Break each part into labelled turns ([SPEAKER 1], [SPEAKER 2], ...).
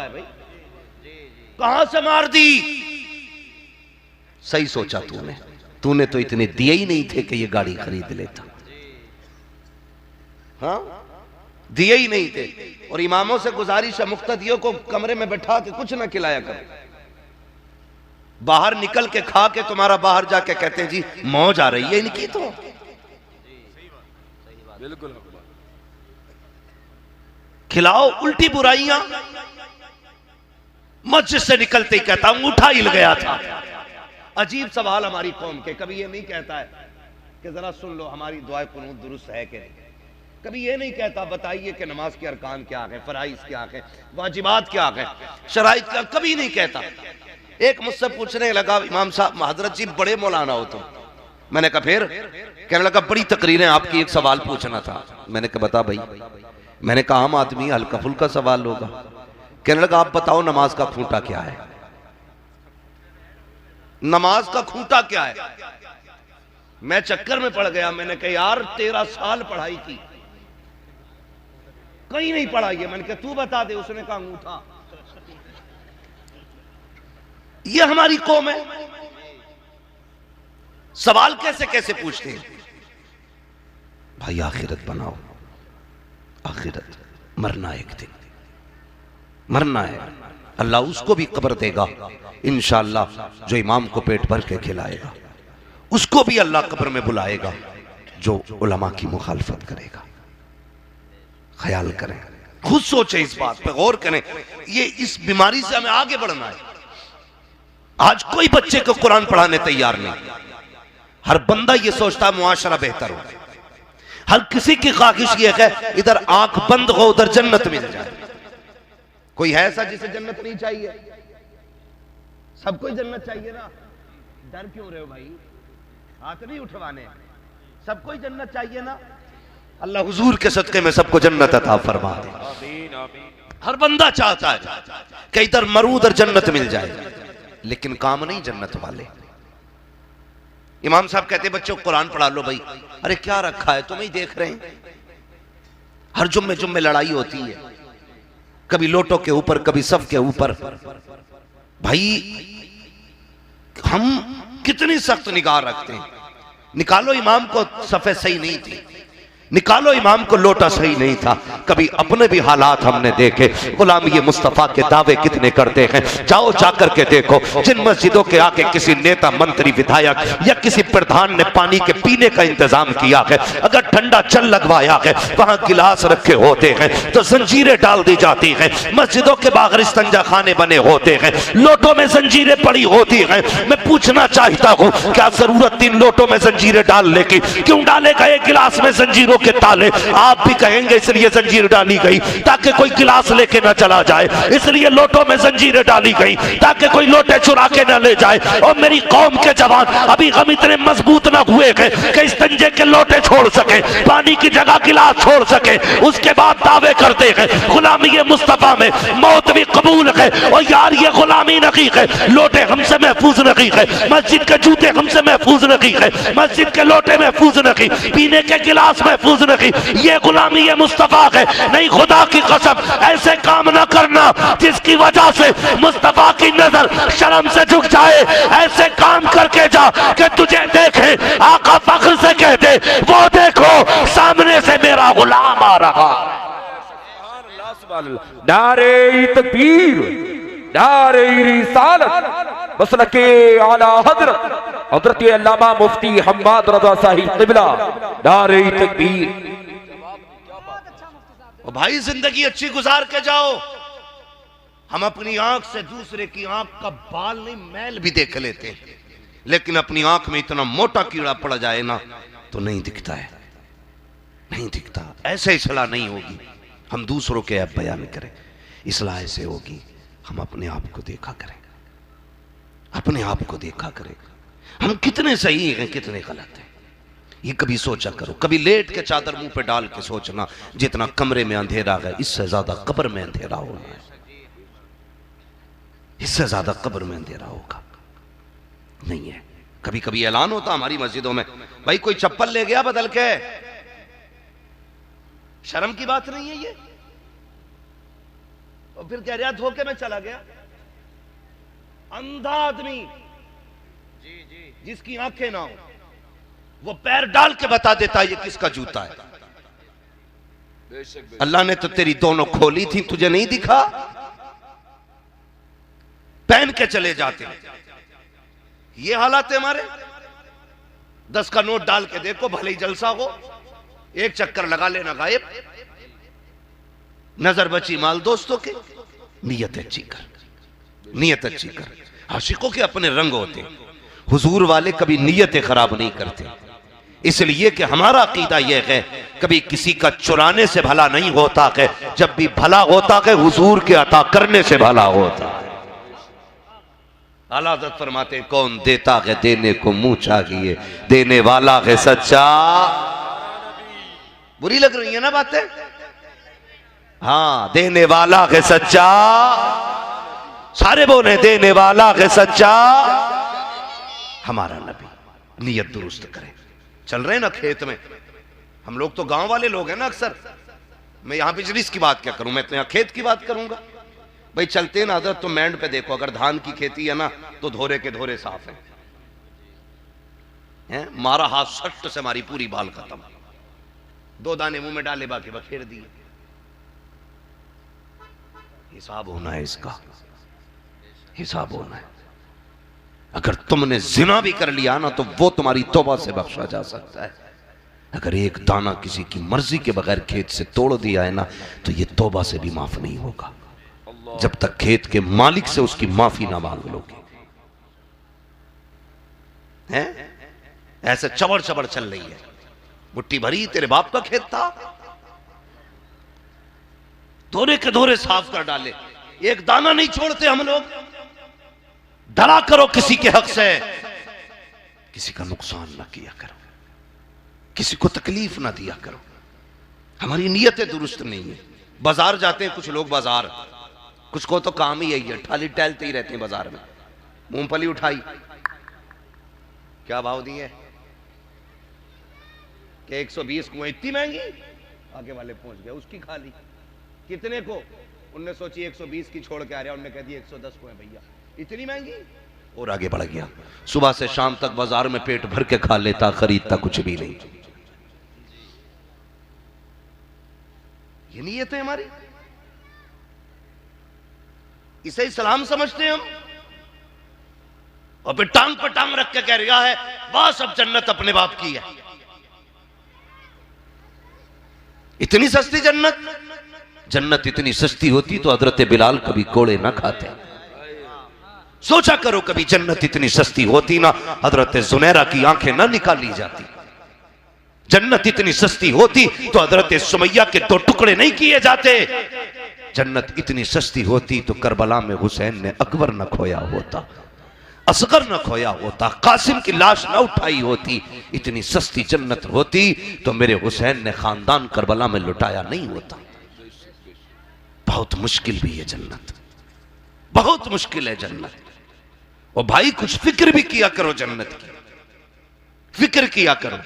[SPEAKER 1] है भाई, कहां से मार दी? सही सोचा तूने तो इतने दिए ही नहीं थे कि ये गाड़ी खरीद लेता। हाँ, दिए ही नहीं थे। और इमामों से गुजारिश है, मुक्तदियों को कमरे में बैठा के कुछ ना खिलाया करो, बाहर निकल के खा के तुम्हारा बाहर जाके कहते हैं जी मौज आ रही है इनकी। तो बिल्कुल खिलाओ। उल्टी बुराइयां, मस्जिद से निकलते ही कहता अंगूठा हिल गया था। अजीब सवाल हमारी कौम के, कभी ये नहीं कहता है कि जरा सुन लो हमारी दुआए कुनूत दुरुस्त है कि नहीं। कभी ये नहीं कहता बताइए कि नमाज के अरकान क्या है, फराइज क्या है, वाजिबात क्या है, शराइत क्या, कभी नहीं कहता। एक मुझसे पूछने लगा, इमाम साहब हजरत जी बड़े मौलाना हो तुम। मैंने कहा फिर? कहने लगा बड़ी तकरीरें आपकी, एक सवाल पूछना था। मैंने कहा बता भाई। मैंने कहा आम आदमी हल्का फुल्का सवाल होगा। कहने लगा आप बताओ नमाज का खूंटा क्या है? नमाज का खूंटा क्या है? मैं चक्कर में पड़ गया। मैंने कहा यार 13 साल पढ़ाई की, कहीं नहीं पढ़ाई है। मैंने कहा तू बता दे। उसने कहा अंगूठा। ये हमारी कौम है, सवाल कैसे कैसे पूछते हैं भाई। आखिरत बनाओ, आखिरत, मरना एक दिन, मरना है। अल्लाह उसको भी कब्र देगा इंशाअल्लाह जो इमाम को पेट भर के खिलाएगा, उसको भी अल्लाह कब्र में बुलाएगा जो उलमा की मुखालफत करेगा। ख्याल करें, खुद सोचें, इस बात पे गौर करें। ये इस बीमारी से हमें आगे बढ़ना है। आज कोई बच्चे को कुरान पढ़ाने तैयार नहीं। हर बंदा ये सोचता है मुआशरा बेहतर हो। हर किसी की ख्वाहिश ये है इधर आंख बंद हो उधर जन्नत मिल जाए। कोई है ऐसा जिसे जन्नत नहीं चाहिए? सबको जन्नत चाहिए ना। डर क्यों रहे हो भाई? हाथ नहीं उठवाने, सबको जन्नत चाहिए ना। अल्लाह हुजूर के सदके में सबको जन्नत अता फरमा दे। हर बंदा चाहता है कि इधर मरूं उधर जन्नत मिल जाए, लेकिन काम नहीं जन्नत वाले। इमाम साहब कहते बच्चों को कुरान पढ़ा लो भाई। अरे क्या रखा है, तुम ही देख रहे हैं। हर जुम्मे जुम्मे लड़ाई होती है, कभी लोटों के ऊपर कभी सब के ऊपर। भाई हम कितनी सख्त निगाह रखते हैं। निकालो इमाम को सफे सही नहीं थी, निकालो इमाम को लोटा सही नहीं था। कभी अपने भी हालात हमने देखे। गुलाम ये मुस्तफा के दावे कितने करते हैं। जाओ जाकर के देखो जिन मस्जिदों के आगे किसी नेता मंत्री विधायक या किसी प्रधान ने पानी के पीने का इंतजाम किया है, अगर ठंडा चल लगवाया है, वहां गिलास रखे होते हैं तो जंजीरें डाल दी जाती हैं। मस्जिदों के बाहर इस्तंजा खाने बने होते हैं, लोटों में जंजीरें पड़ी होती हैं। मैं पूछना चाहता हूँ क्या जरूरत 3 लोटों में जंजीरें डालने की? क्यों डाले गए गिलास में जंजीरों के ताले? आप भी कहेंगे इसलिए जंजीर डाली गई ताकि कोई गिलास लेके ना चला जाए, इसलिए लोटों में जंजीरें डाली गई ताकि कोई लोटे चुरा के ना ले जाए। और मेरी कौम के जवान अभी हम इतने मजबूत ना हुए हैं कि इस्तंजे के लोटे छोड़ सके, पानी की जगह गिलास छोड़ सके। उसके बाद दावे करते हैं गुलामी मुस्तफा में मौत भी कबूल है। और यार ये गुलामी नहीं है, लोटे हमसे महफूज नहीं है, मस्जिद के जूते हमसे महफूज नहीं है, मस्जिद के लोटे महफूज नहीं, पीने के गिलास महफूज नहीं। ये गुलामी ये मुस्तफा है। नहीं, खुदा की कसम ऐसे काम ना करना जिसकी वजह से मुस्तफा की नजर शर्म से झुक जाए। ऐसे काम करके जा कि तुझे देखे आका फख्र से कहते वो देखो सामने से मेरा गुलाम आ रहा।
[SPEAKER 2] नारे तकबीर, नारे रिसालत, मसलके आला हजरत हजरत अल्लामा मुफ्ती हम्माद रजा साहिब क़िबला, नारे तकबीर।
[SPEAKER 1] भाई जिंदगी अच्छी गुजार के जाओ। हम अपनी आंख से दूसरे की आंख का बाल नहीं मैल भी देख लेते हैं, लेकिन अपनी आंख में इतना मोटा कीड़ा पड़ जाए ना तो नहीं दिखता है, नहीं दिखता। ऐसे इसलाह नहीं होगी हम दूसरों के ऐब बयान करें, इसलाह ऐसे होगी हम अपने आप को देखा करें, अपने आप को देखा करें हम कितने सही हैं कितने गलत हैं। ये कभी सोचा करो, कभी लेट के चादर मुंह पे डाल के सोचना जितना कमरे में अंधेरा है इससे ज्यादा कब्र में अंधेरा होना है, इससे ज्यादा कब्र में अंधेरा होगा नहीं है। कभी कभी ऐलान होता हमारी मस्जिदों में, भाई कोई चप्पल ले गया बदल के, शर्म की बात नहीं है ये? और फिर कह रहा धोखे में चला गया। अंधा आदमी जिसकी आंखें ना हो वो पैर डाल के बता देता है ये किसका जूता है। अल्लाह ने तो तेरी दोनों खोली थी, तुझे नहीं दिखा? पहन के चले जाते। ये हालात है हमारे। 10 का नोट डाल के देखो, भले ही जलसा हो, एक चक्कर लगा लेना गायब। नजर बची माल दोस्तों के। नियत अच्छी कर, नियत अच्छी कर। आशिकों के अपने रंग होते हैं, हुजूर वाले कभी नियतें खराब नहीं करते। इसलिए कि हमारा अकीदा यह है कभी किसी का चुराने से भला नहीं होता है, जब भी भला होता है हुजूर के अता करने से भला होता है। आला हज़रत फरमाते कौन देता है देने को मुंह चाहिए, देने वाला है सच्चा। बुरी लग रही है ना बातें? हाँ, देने वाला है सच्चा। सारे बोले देने वाला है सच्चा। हमारा नबी। नियत दुरुस्त करे। चल रहे ना खेत में, हम लोग तो गांव वाले लोग हैं ना अक्सर। मैं यहां बिजनेस की बात क्या करूं, मैं तो यहां खेत की बात करूंगा। भाई चलते हैं ना हज़रत, तो मैंड पे देखो, अगर धान की खेती है ना तो धोरे के धोरे साफ है। मारा हाथ सट्ट से मारी, पूरी बाल खत्म। 2 दाने मुंह में डाले, बाकी बखेर दिए। हिसाब होना है इसका, हिसाब होना है। अगर तुमने जिना भी कर लिया ना तो वो तुम्हारी तौबा से बख्शा जा सकता है। अगर एक दाना किसी की मर्जी के बगैर खेत से तोड़ दिया है ना तो ये तौबा से भी माफ नहीं होगा, जब तक खेत के मालिक से उसकी माफी ना मांग लोगे। हैं? ऐसे चबड़ चबड़ चल रही है। मुट्ठी भरी तेरे बाप का खेत था, धोरे के धोरे साफ कर डाले। एक दाना नहीं छोड़ते हम लोग। डरा करो किसी के हक से, किसी का नुकसान ना किया करो, किसी को तकलीफ ना दिया करो। हमारी नीयतें दुरुस्त नहीं है। बाजार जाते हैं कुछ लोग, बाजार कुछ को तो काम ही यही है, खाली टहलते ही रहते हैं बाजार में। मूंगफली उठाई, क्या भाव दिए? कि 120 को। इतनी महंगी? आगे वाले पहुंच गए, उसकी खाली। कितने को? उनने सोची 120 की छोड़ के आ रहा, उनने कह दिया 110 को है भैया। इतनी महंगी? और आगे बढ़ गया। सुबह से शाम तक बाजार में पेट भर के खा लेता, खरीदता कुछ भी नहीं। ये नीयत है हमारी। इसे इस्लाम समझते हैं हम। और फिर टांग पर टांग रख के कह रहा है बस अब जन्नत अपने बाप की है। इतनी सस्ती जन्नत। जन्नत इतनी सस्ती होती तो हजरत बिलाल कभी कोड़े ना खाते। सोचा करो कभी जन्नत इतनी सस्ती होती ना हजरत जुनैरा की आंखें ना निकाली जाती। जन्नत इतनी सस्ती होती तो हजरत सुमैया के 2 टुकड़े नहीं किए जाते। जन्नत इतनी सस्ती होती तो करबला में हुसैन ने अकबर न खोया होता, असगर न खोया होता, कासिम की लाश न उठाई होती। इतनी सस्ती जन्नत होती तो मेरे हुसैन ने खानदान करबला में लुटाया नहीं होता। बहुत मुश्किल भी है जन्नत, बहुत मुश्किल है जन्नत। और भाई कुछ फिक्र भी किया करो जन्नत की, फिक्र किया करो।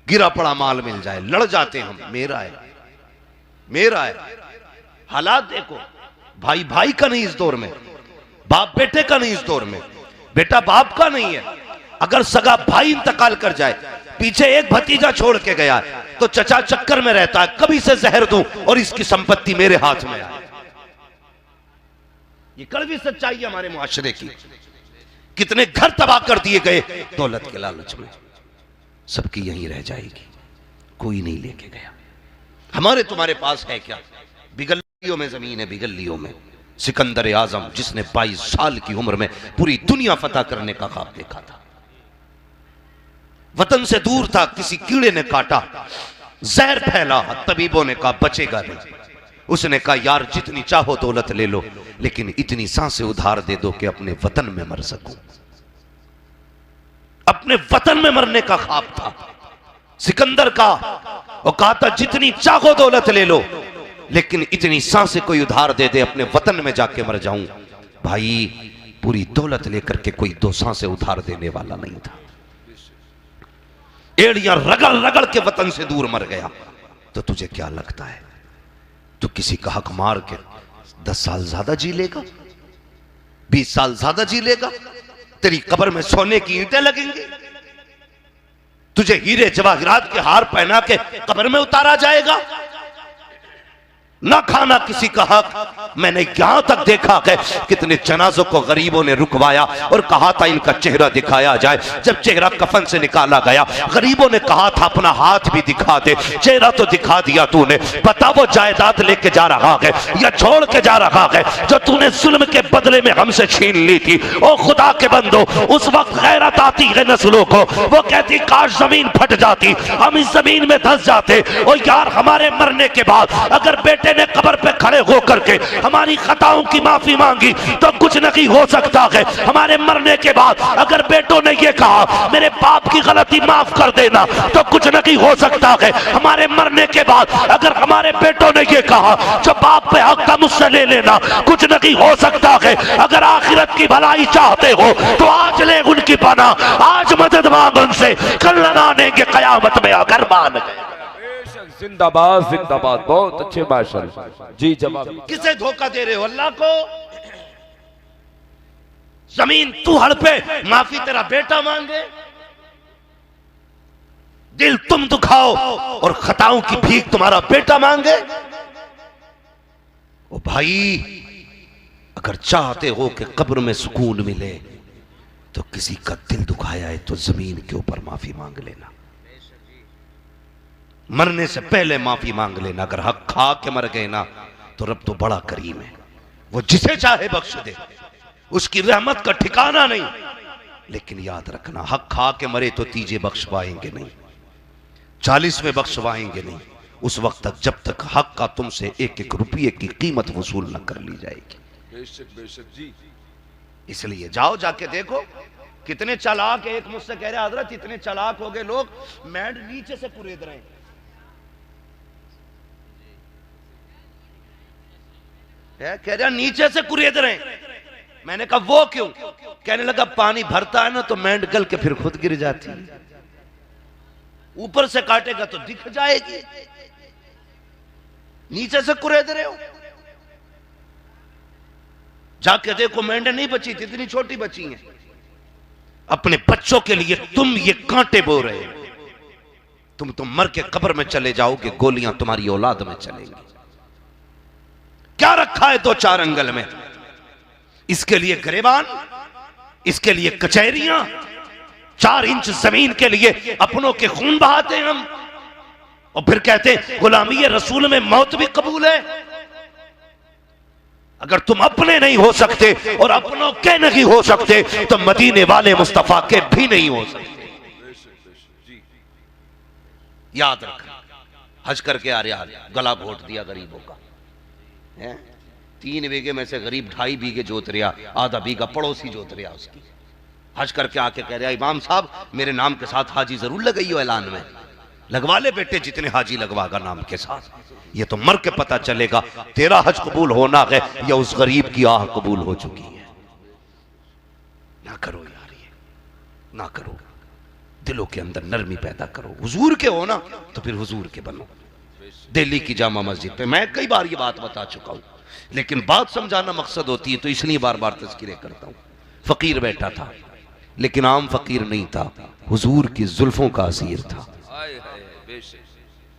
[SPEAKER 1] गिरा पड़ा माल मिल जाए, लड़ जाते हम, मेरा है मेरा है। हालात देखो, भाई भाई का नहीं इस दौर में, बाप बेटे का नहीं इस दौर में, बेटा बाप का नहीं है। अगर सगा भाई इंतकाल कर जाए, पीछे एक भतीजा छोड़ के गया है, तो चचा चक्कर में रहता है कभी से जहर दूं और इसकी संपत्ति मेरे हाथ में आए। ये कड़वी सच्चाई है हमारे मुआशरे की। कितने घर तबाह कर दिए गए दौलत के लालच में। सबकी यहीं रह जाएगी, कोई नहीं लेके गया। हमारे तुम्हारे पास है क्या? बिगलियों में जमीन है, बिगलियों में। सिकंदर आजम जिसने 22 साल की उम्र में पूरी दुनिया फतह करने का ख्वाब देखा था, वतन से दूर था, किसी कीड़े ने काटा, जहर फैला, तबीबों ने कहा बचेगा नहीं। उसने कहा यार जितनी चाहो दौलत ले लो, लेकिन इतनी सांसें उधार दे दो कि अपने वतन में मर सकूं। अपने वतन में मरने का ख्वाब था सिकंदर का। और कहा था जितनी चाहो दौलत ले लो, लेकिन इतनी सांसें कोई उधार दे दे, अपने वतन में जाके मर जाऊं। भाई पूरी दौलत लेकर के कोई 2 सांसें उधार देने वाला नहीं था। एड़ियां रगड़ रगड़ के वतन से दूर मर गया। तो तुझे क्या लगता है तू किसी का हक मार के 10 साल ज्यादा जी लेगा, 20 साल ज्यादा जी लेगा, तेरी कब्र में सोने की ईंटें लगेंगी, तुझे हीरे जवाहरात के हार पहना के कब्र में उतारा जाएगा। ना खाना किसी का हक। मैंने यहां तक देखा है कितने जनाजों को गरीबों ने रुकवाया और कहा था इनका चेहरा दिखाया जाए। जब चेहरा कफन से निकाला गया, गरीबों ने कहा था अपना हाथ भी दिखा दे, चेहरा तो दिखा दिया तूने, बता वो जायदाद लेके जा रहा है या छोड़ के जा रहा है जो तूने जुल्म के बदले में हमसे छीन ली थी। ओ खुदा के बंदो, उस वक्त गैरत आती है नस्लों को, वो कहती काश जमीन फट जाती, हम इस जमीन में धंस जाते। ओ यार, हमारे मरने के बाद अगर बेटे ने कब्र पे खड़े होकर के हमारी खताओं की माफी मांगी तो कुछ नहीं हो सकता है। हमारे मरने के बाद अगर बेटों ने ये कहा मेरे बाप की गलती माफ कर देना तो कुछ नहीं हो सकता है। हमारे मरने के बाद अगर हमारे बेटों ने ये कहा जो बाप पे हक था मुझसे ले लेना, कुछ नहीं हो सकता है। अगर आखिरत की भलाई चाहते हो तो आज ले उनकी पना, आज मदद मांग उनसे, कल लगा देंगे कयामत में अगर मान गए।
[SPEAKER 2] जिंदाबाद जिंदाबाद, बहुत अच्छे माशाल्लाह जी। जवाब
[SPEAKER 1] किसे धोखा दे रहे हो? अल्लाह को। जमीन तू हड़पे, माफी तेरा बेटा मांगे, दिल तुम दुखाओ और खताओं की भीख तुम्हारा बेटा मांगे। ओ भाई, अगर चाहते हो कि कब्र में सुकून मिले तो किसी का दिल दुखाया है तो जमीन के ऊपर माफी मांग लेना, मरने से पहले माफी मांग लेना। अगर हक खा के मर गए ना तो रब तो बड़ा करीम है, वो जिसे चाहे बख्श दे, उसकी रहमत का ठिकाना नहीं। लेकिन याद रखना, हक खा के मरे तो तीजे बख्शवाएंगे नहीं, 40वें बख्शवाएंगे नहीं, उस वक्त तक जब तक हक का तुमसे 1-1 रुपये की कीमत वसूल न कर ली जाएगी।
[SPEAKER 2] बेशक बेशक जी।
[SPEAKER 1] इसलिए जाओ, जाके देखो कितने चालाक है। एक मुझसे कह रहे हजरत इतने चालाक हो गए लोग, मैंड नीचे से कुरेद रहे हैं। कह रहा नीचे से कुरेद रहे हैं। मैंने कहा वो क्यों? कहने लगा पानी भरता है ना तो मैंड गल के फिर खुद गिर जाती है, ऊपर से काटेगा तो दिख जाएगी, नीचे से कुरेद रहे हो। जाके देखो मेंढे नहीं बची थी, इतनी छोटी बची हैं। अपने बच्चों के लिए तुम ये कांटे बो रहे हो। तुम तो मर के कब्र में चले जाओगे, गोलियां तुम्हारी औलाद में चलेंगी। क्या रखा है 2-4 अंगल में? इसके लिए गरेबान, इसके लिए कचहरियां, 4 इंच जमीन के लिए अपनों के खून बहाते हैं हम, और फिर कहते हैं गुलामी रसूल में मौत भी कबूल है। अगर तुम अपने नहीं हो सकते और अपनों के नहीं हो सकते तो मदीने वाले मुस्तफा के भी नहीं हो सकते। याद रखना, हज करके आ रहा, गला घोट दिया गरीबों का, 3 बीघे में से गरीब 2.5 बीघे जोत रहा, आधा बीघा पड़ोसी जोत रहा उसकी। हज करके आके कह रहा इमाम साहब मेरे नाम के साथ हाजी जरूर लगाइयो, ऐलान में लगवा ले बेटे, जितने हाजी लगवागा नाम के साथ। ये तो मर के पता चलेगा तेरा हज कबूल होना है या उस गरीब की आह कबूल हो चुकी है। ना करो यार, ये ना करो, दिलों के अंदर नरमी पैदा करो। हुजूर के हो ना तो फिर हुजूर के बनो। दिल्ली की जामा मस्जिद पे मैं कई बार ये बात बता चुका हूं, लेकिन बात समझाना मकसद होती है तो इसलिए बार बार तज़किरे करता हूं। फकीर बैठा था, लेकिन आम फकीर नहीं था, हुजूर की जुल्फों का असीर था,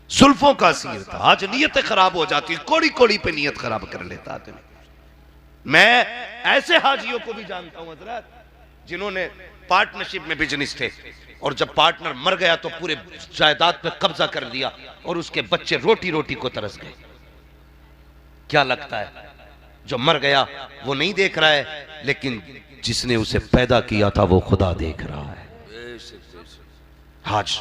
[SPEAKER 1] जुल्फों का असीर था। आज नीयतें खराब हो जाती, कोड़ी कोड़ी पे नीयत खराब कर लेता आदमी। मैं ऐसे हाजियों को भी जानता हूं हजरत, जिन्होंने पार्टनरशिप में बिजनेस थे और जब पार्टनर मर गया तो पूरे जायदाद पे कब्जा कर लिया और उसके बच्चे रोटी रोटी को तरस गए। क्या लगता है जो मर गया वो नहीं देख रहा है, लेकिन जिसने उसे पैदा किया था वो खुदा देख रहा है। आज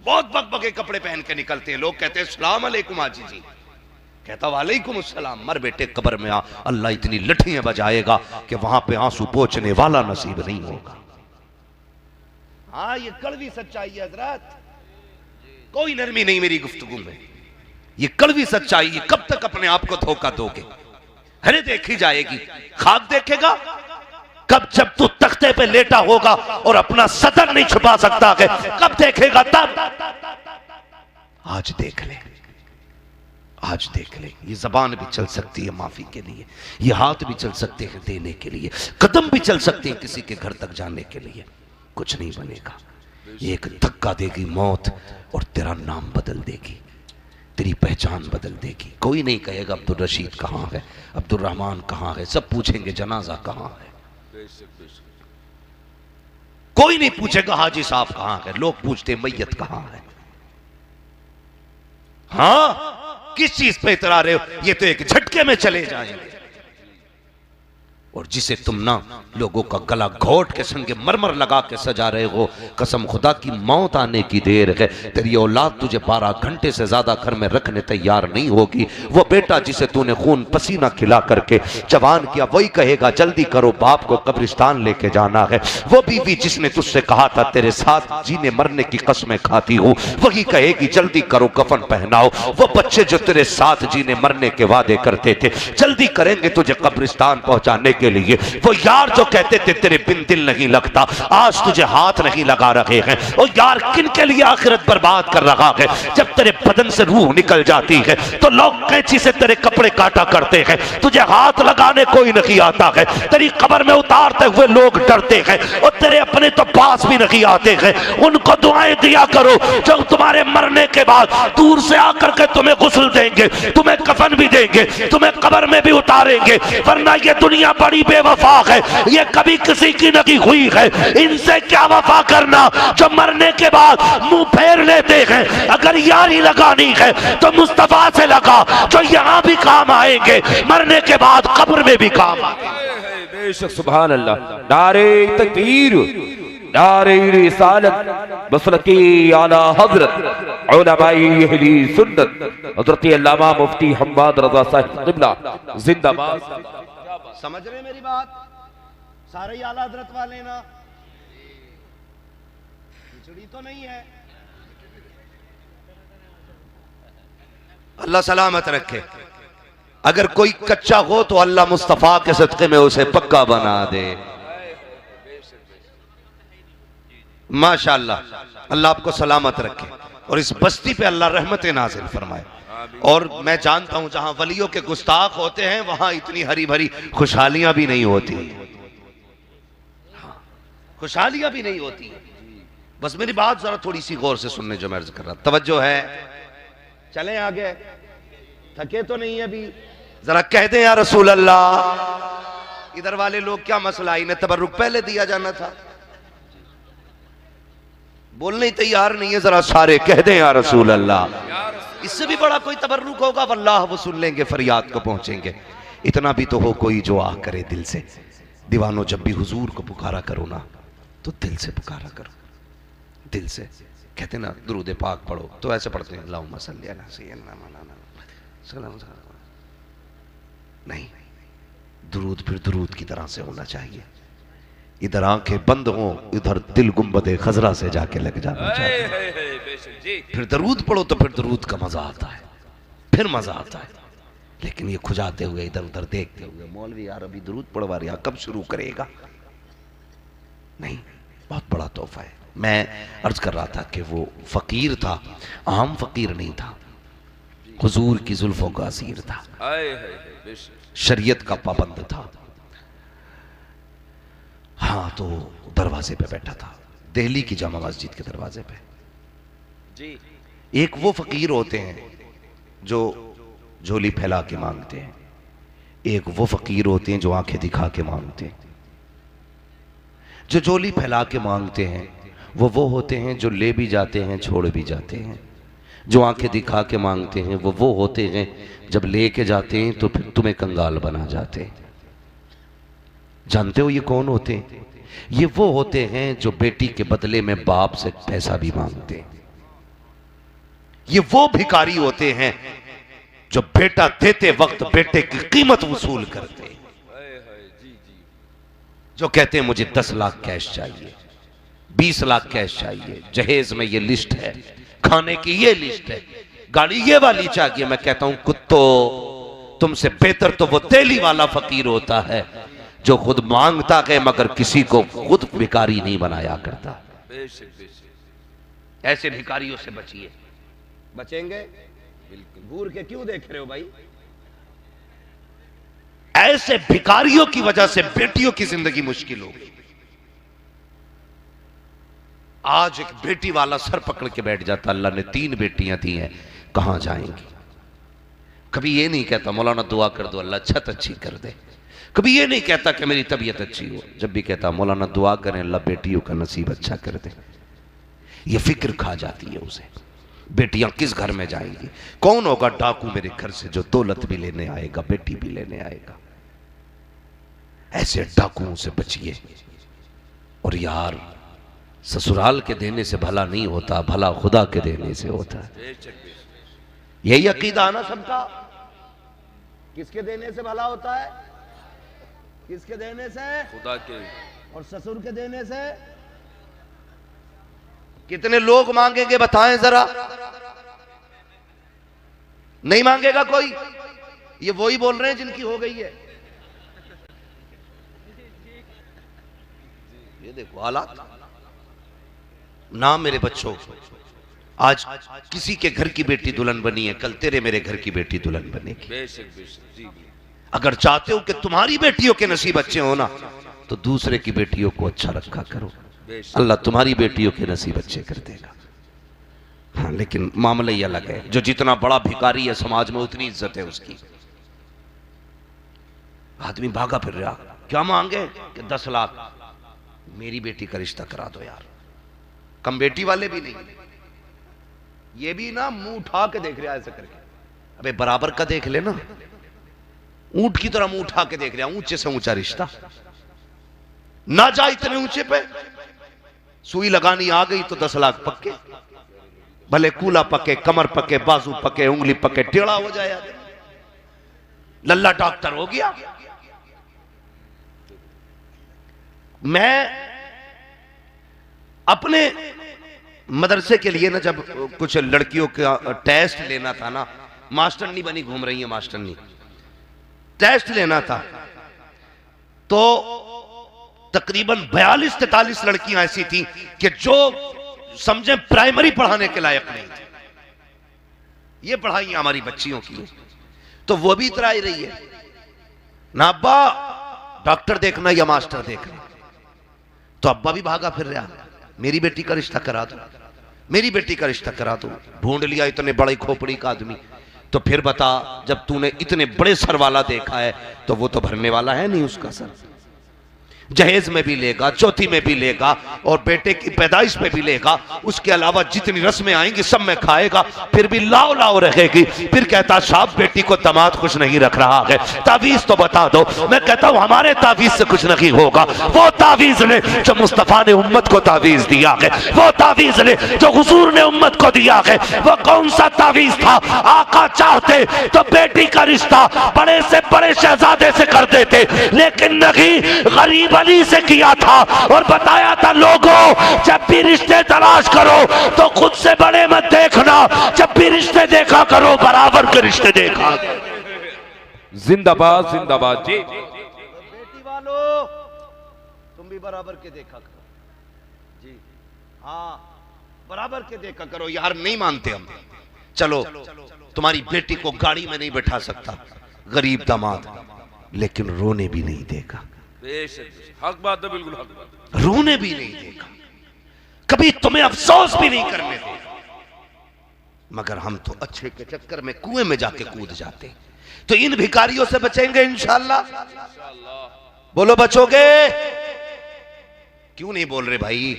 [SPEAKER 1] बहुत बकबके कपड़े पहन के निकलते हैं, लोग कहते हैं सलाम अलैकुम हाजी जी, कहता वालेकुम अस्सलाम। मर बेटे कब्र में आ, अल्लाह इतनी लठियां बजाएगा कि वहां पे आंसू पोंछने वाला नसीब नहीं होगा। हाँ, ये कड़वी सच्चाई है हजरत, कोई नरमी नहीं मेरी गुफ्तगू में। ये कड़वी सच्चाई है, कब तक अपने आप को धोखा दोगे? अरे देखी जाएगी, खाक देखेगा कब? जब तू तख्ते पे लेटा होगा और अपना सदर नहीं छुपा सकता है, कब देखेगा? तब। आज देख ले, आज देख ले, ये जबान भी चल सकती है माफी के लिए, ये हाथ भी चल सकते हैं देने के लिए, कदम भी चल सकते हैं किसी के घर तक जाने के लिए। कुछ नहीं बनेगा। ये एक धक्का देगी मौत और तेरा नाम बदल देगी, तेरी पहचान बदल देगी। कोई नहीं कहेगा अब्दुल रशीद कहाँ है, अब्दुल रहमान कहाँ है, सब पूछेंगे जनाजा कहाँ है। कोई नहीं पूछेगा हाजी साहब कहाँ है, लोग पूछते मैयत कहाँ है। हाँ, किस चीज पे इतरा रहे हो? ये तो एक झटके में चले जाएंगे। और जिसे तुम ना लोगों का गला घोट के संगे मरमर लगा के सजा रहे हो, कसम खुदा की मौत आने की देर है। तेरी औलाद तुझे 12 घंटे से ज्यादा घर में रखने तैयार नहीं होगी। वो बेटा जिसे तूने खून पसीना खिला करके जवान किया, वही कहेगा जल्दी करो बाप को कब्रिस्तान लेके जाना है। वो बीवी जिसने तुझसे कहा था तेरे साथ जीने मरने की कसमें खाती हूँ, वही कहेगी जल्दी करो कफन पहनाओ। वो बच्चे जो तेरे साथ जीने मरने के वादे करते थे, जल्दी करेंगे तुझे कब्रिस्तान पहुंचाने के लिए। वो यार जो कहते थे तेरे बिन दिल नहीं लगता, आज तुझे हाथ नहीं लगा रहे हैं। और यार किन के लिए आखिरत बर्बाद कर रहा है? जब तेरे बदन से रूह निकल जाती है तो लोग कैंची से तेरे कपड़े काटा करते हैं, तुझे हाथ लगाने कोई नहीं आता है। तेरी कब्र में उतारते हुए लोग डरते हैं और तेरे अपने तो पास भी नहीं आते हैं। उनको दुआएं दिया करो जो तुम्हारे मरने के बाद दूर से आकर के तुम्हें गुस्ल देंगे, तुम्हें कफन भी देंगे, तुम्हें कब्र में भी उतारेंगे। वरना ये दुनिया बड़ी बेवफा है, ये कभी किसी की नहीं हुई है। इनसे क्या वफा करना जो मरने के बाद मुंह फेर लेते हैं। अगर यारी लगानी है तो मुस्तफा से लगा, जो यहां भी काम आएंगे मरने के बाद कब्र में भी काम आएंगे।
[SPEAKER 2] बेशक सुभान अल्लाह। नारे तकबीर, नारे रिसालत, मसलकी आला हजरत उलमाए अहले सुन्नत हजरत अल्लामा मुफ्ती हम्माद रजा साहिब क़िबला जिंदाबाद।
[SPEAKER 1] समझ रहे मेरी बात? सारे ही आला हजरत वाले ना, खिचड़ी तो नहीं है। अल्लाह सलामत रखे। अगर कोई कच्चा हो तो अल्लाह मुस्तफा के सदके में उसे पक्का बना दे। माशाअल्लाह, अल्लाह आपको सलामत रखे और इस बस्ती पे अल्लाह रहमत नाज़िल फरमाए। और मैं जानता हूं जहां वलियों के गुस्ताख होते हैं वहां इतनी हरी भरी खुशहालियां भी नहीं होती, खुशहालियां भी नहीं होती। बस मेरी बात जरा थोड़ी सी गौर से सुनने जो मैं अर्ज कर रहा, तवज्जो है? चलें आगे, थके तो नहीं है अभी? जरा कह दें या रसूल अल्लाह। इधर वाले लोग क्या मसला, इन्हें तबर्रुक पहले दिया जाना था, बोलने तैयार नहीं है। जरा सारे कह दें या रसूल अल्लाह। इससे भी बड़ा कोई तबर्रुक होगा वल्लाह वो सुन लेंगे, फरियाद को पहुंचेंगे। इतना भी तो हो कोई जो आह करे दिल से। दीवानों जब भी हुजूर को पुकारा करो ना तो दिल से पुकारा करो, दिल से। कहते ना दुरूद पाक पढ़ो तो ऐसे पढ़ते हैं अल्लाहुम्मा सल्ली अला सय्यिदना मौलाना। नहीं, दुरूद फिर दुरूद की तरह से होना चाहिए। इधर आंखें बंद हो, इधर दिल गुंबदे खजरा से जाके लग जाना चाहिए। फिर दरूद पढ़ो तो फिर दरूद का मजा आता है, फिर मजा आता है। लेकिन ये खुजाते हुए इधर उधर देखते हुए, मौलवी यार अभी दरूद पढ़वा रहा, कब शुरू करेगा? नहीं, बहुत बड़ा तोहफा है। मैं अर्ज कर रहा था कि वो फकीर था, आम फकीर नहीं था, हुजूर की जुल्फों का असीर था, शरीयत का पाबंद था। हाँ, तो दरवाजे पे बैठा था, दिल्ली की जामा मस्जिद के दरवाजे पे जी। एक वो फकीर होते हैं जो झोली फैला के मांगते हैं, एक वो फकीर होते हैं जो आंखें दिखा के मांगते हैं। जो झोली फैला के मांगते हैं वो होते हैं जो ले भी जाते हैं छोड़ भी जाते हैं। जो आंखें दिखा के मांगते हैं वो होते हैं जब लेके जाते हैं तो फिर तुम्हें कंगाल बना जाते हैं। जानते हो ये कौन होते हैं? ये वो होते हैं जो बेटी के बदले में बाप से पैसा भी मांगते हैं। ये वो भिखारी होते हैं जो बेटा देते वक्त बेटे की कीमत वसूल करते हैं, जो कहते हैं मुझे 10 लाख कैश चाहिए, 20 लाख कैश चाहिए, जहेज में ये लिस्ट है, खाने की ये लिस्ट है, गाड़ी ये वाली चाहिए। मैं कहता हूं कुत्तो, तुमसे बेहतर तो वो तेली वाला फकीर होता है जो खुद मांगता है मगर किसी को खुद भिखारी नहीं बनाया करता। ऐसे भिखारियों से बचिए। बचेंगे? घूर के क्यों देख रहे हो भाई? ऐसे भिखारियों की वजह से बेटियों की जिंदगी मुश्किल हो गई। आज एक बेटी वाला सर पकड़ के बैठ जाता, अल्लाह ने 3 बेटियां दी हैं, कहां जाएंगी? कभी ये नहीं कहता मौलाना दुआ कर दो अल्लाह छत अच्छी कर दे। कभी ये नहीं कहता कि मेरी तबीयत अच्छी हो। जब भी कहता मौलाना दुआ करें अल्लाह बेटियों का नसीब अच्छा कर दे। ये फिक्र खा जाती है उसे, बेटियां किस घर में जाएंगी? कौन होगा डाकू मेरे घर से जो दौलत भी लेने आएगा, बेटी भी लेने आएगा? ऐसे डाकुओं से बचिए। और यार ससुराल के देने से भला नहीं होता, भला खुदा के देने से होता है। यही अकीदा है ना सबका। किसके देने से भला होता है? किसके देने से?
[SPEAKER 2] खुदा के।
[SPEAKER 1] और ससुर के देने से? कितने लोग मांगेंगे बताएं जरा? नहीं मांगेगा कोई। ये वही बोल रहे हैं जिनकी हो गई है। ये देखो हालात ना मेरे बच्चों। आज किसी के घर की बेटी दुल्हन बनी है, कल तेरे मेरे घर की बेटी दुल्हन बनेगी।
[SPEAKER 2] बेशक बेशक जी।
[SPEAKER 1] अगर चाहते हो कि तुम्हारी बेटियों के नसीब अच्छे हो ना, तो दूसरे की बेटियों को अच्छा रखा करो, अल्लाह तुम्हारी बेटियों के नसीब अच्छे कर देगा। हाँ, लेकिन मामला ही अलग है। जो जितना बड़ा भिखारी है समाज में उतनी इज्जत है उसकी। आदमी भागा फिर रहा, क्या मांगे कि 10 लाख, मेरी बेटी का रिश्ता करा दो यार। कम बेटी वाले भी नहीं, ये भी ना मुंह उठा के देख रहा है ऐसे करके। अबे बराबर का देख लेना, ऊंट की तरह मुंह उठा के देख रहा, ऊंचे से ऊंचा रिश्ता ना जा इतने ऊंचे पे। सुई लगानी आ गई तो 10 लाख पक्के, भले कूला पके, कमर पके, बाजू पके, उंगली पके, टेढ़ा हो जाए, लल्ला डॉक्टर हो गया। मैं अपने मदरसे के लिए ना जब कुछ लड़कियों का टेस्ट लेना था ना, मास्टरनी बनी घूम रही है, मास्टरनी टेस्ट लेना था, तो तकरीबन 42-43 लड़कियां ऐसी थी कि जो समझे प्राइमरी पढ़ाने के लायक नहीं थी। ये पढ़ाई हमारी बच्चियों की, तो वो भी इतराई रही है ना, अब्बा डॉक्टर देखना या मास्टर देखना। तो अब्बा भी भागा फिर रहा, मेरी बेटी का रिश्ता करा दो, मेरी बेटी का रिश्ता करा दो। ढूंढ लिया इतने बड़े खोपड़ी का आदमी। तो फिर बता, जब तूने इतने बड़े सर वाला देखा है तो वो तो भरने वाला है नहीं उसका सर। जहेज में भी लेगा, चौथी में भी लेगा, और बेटे की पैदाइश में भी लेगा। उसके अलावा जितनी रस्में आएंगी सब में खाएगा, फिर भी लाओ लाओ रहेगी। फिर कहता साहब बेटी को दामाद कुछ नहीं रख रहा है, तावीज तो बता दो। मैं कहता हूं हमारे तावीज से कुछ नहीं होगा। वो तावीज ने जो मुस्तफा ने उम्मत को तावीज दिया है, वो तावीज ने जो हुजूर ने उम्मत को दिया है, वो कौन सा तावीज था? आका चाहते तो बेटी का रिश्ता बड़े से बड़े शहजादे से कर देते, लेकिन नहीं, गरीब अली से किया था और बताया था लोगों जब भी रिश्ते तलाश करो तो खुद से बड़े मत देखना, जब भी रिश्ते देखा करो बराबर के रिश्ते देखा।
[SPEAKER 2] जिंदाबाद जिंदाबाद जी।
[SPEAKER 1] बेटी वालों तुम भी बराबर के देखा करो जी। हाँ, बराबर के देखा करो यार। नहीं मानते हम। चलो तुम्हारी बेटी को गाड़ी में नहीं बैठा सकता गरीब दामाद, लेकिन रोने भी नहीं देगा।
[SPEAKER 2] हक बात है, बिल्कुल हक बात।
[SPEAKER 1] रोने भी नहीं देगा, कभी तुम्हें अफसोस भी नहीं करने देगा। मगर हम तो अच्छे के चक्कर में कुएं में जाके कूद जाते। तो इन भिखारियों से बचेंगे इंशाअल्लाह। बोलो बचोगे? क्यों नहीं बोल रहे भाई?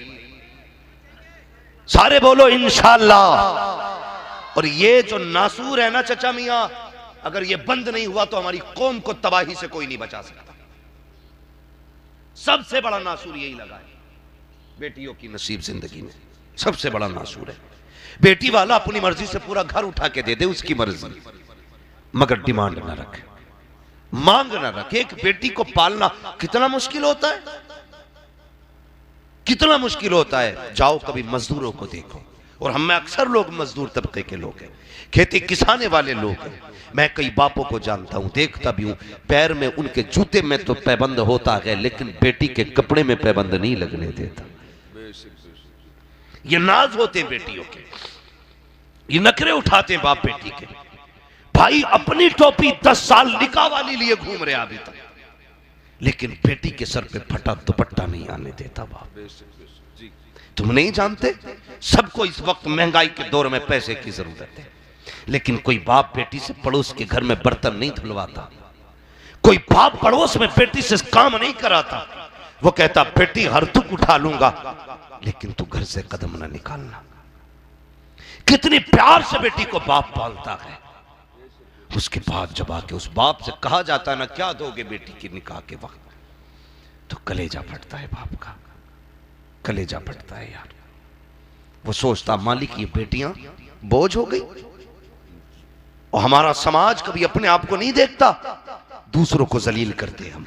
[SPEAKER 1] सारे बोलो इंशाअल्लाह। और ये जो नासूर है ना चचा मियां, अगर ये बंद नहीं हुआ तो हमारी कौम को तबाही से कोई नहीं बचा सकता। सबसे बड़ा नासूर यही लगा है बेटियों की नसीब जिंदगी में, सबसे बड़ा नासूर है। बेटी वाला अपनी मर्जी से पूरा घर उठा के दे दे, उसकी मर्जी, मगर डिमांड ना रखे, मांग ना रखे। एक बेटी को पालना कितना मुश्किल होता है, कितना मुश्किल होता है। जाओ कभी मजदूरों को देखो, और हम में अक्सर लोग मजदूर तबके के लोग हैं, खेती किसाने वाले लोग हैं। मैं कई बापों को जानता हूं, देखता भी हूं, पैर में उनके जूते में तो पैबंद होता है, लेकिन बेटी के कपड़े में पैबंद नहीं लगने देता। ये नाज होते हैं बेटियों के, ये नखरे उठाते हैं बाप बेटी के। भाई अपनी टोपी 10 साल निकाह वाली लिए घूम रहे अभी तक, लेकिन बेटी के सर पे फटा दुपट्टा नहीं आने देता बाप। तुम नहीं जानते, सबको इस वक्त महंगाई के दौर में पैसे की जरूरत है, लेकिन कोई बाप बेटी से पड़ोस के घर में बर्तन नहीं धुलवाता, कोई बाप पड़ोस में बेटी से काम नहीं कराता। वो कहता बेटी हर दुख उठा लूंगा, लेकिन तू घर से कदम ना निकालना। कितनी प्यार से बेटी को बाप पालता है। उसके बाद जब आके उस बाप से कहा जाता है ना क्या दोगे बेटी के निकाह के वक्त, तो कलेजा फटता है बाप का, कलेजा फटता है यार। वो सोचता मालिक ये बेटियां बोझ हो गई। और हमारा समाज कभी अपने आप को नहीं देखता, दूसरों को जलील करते हम।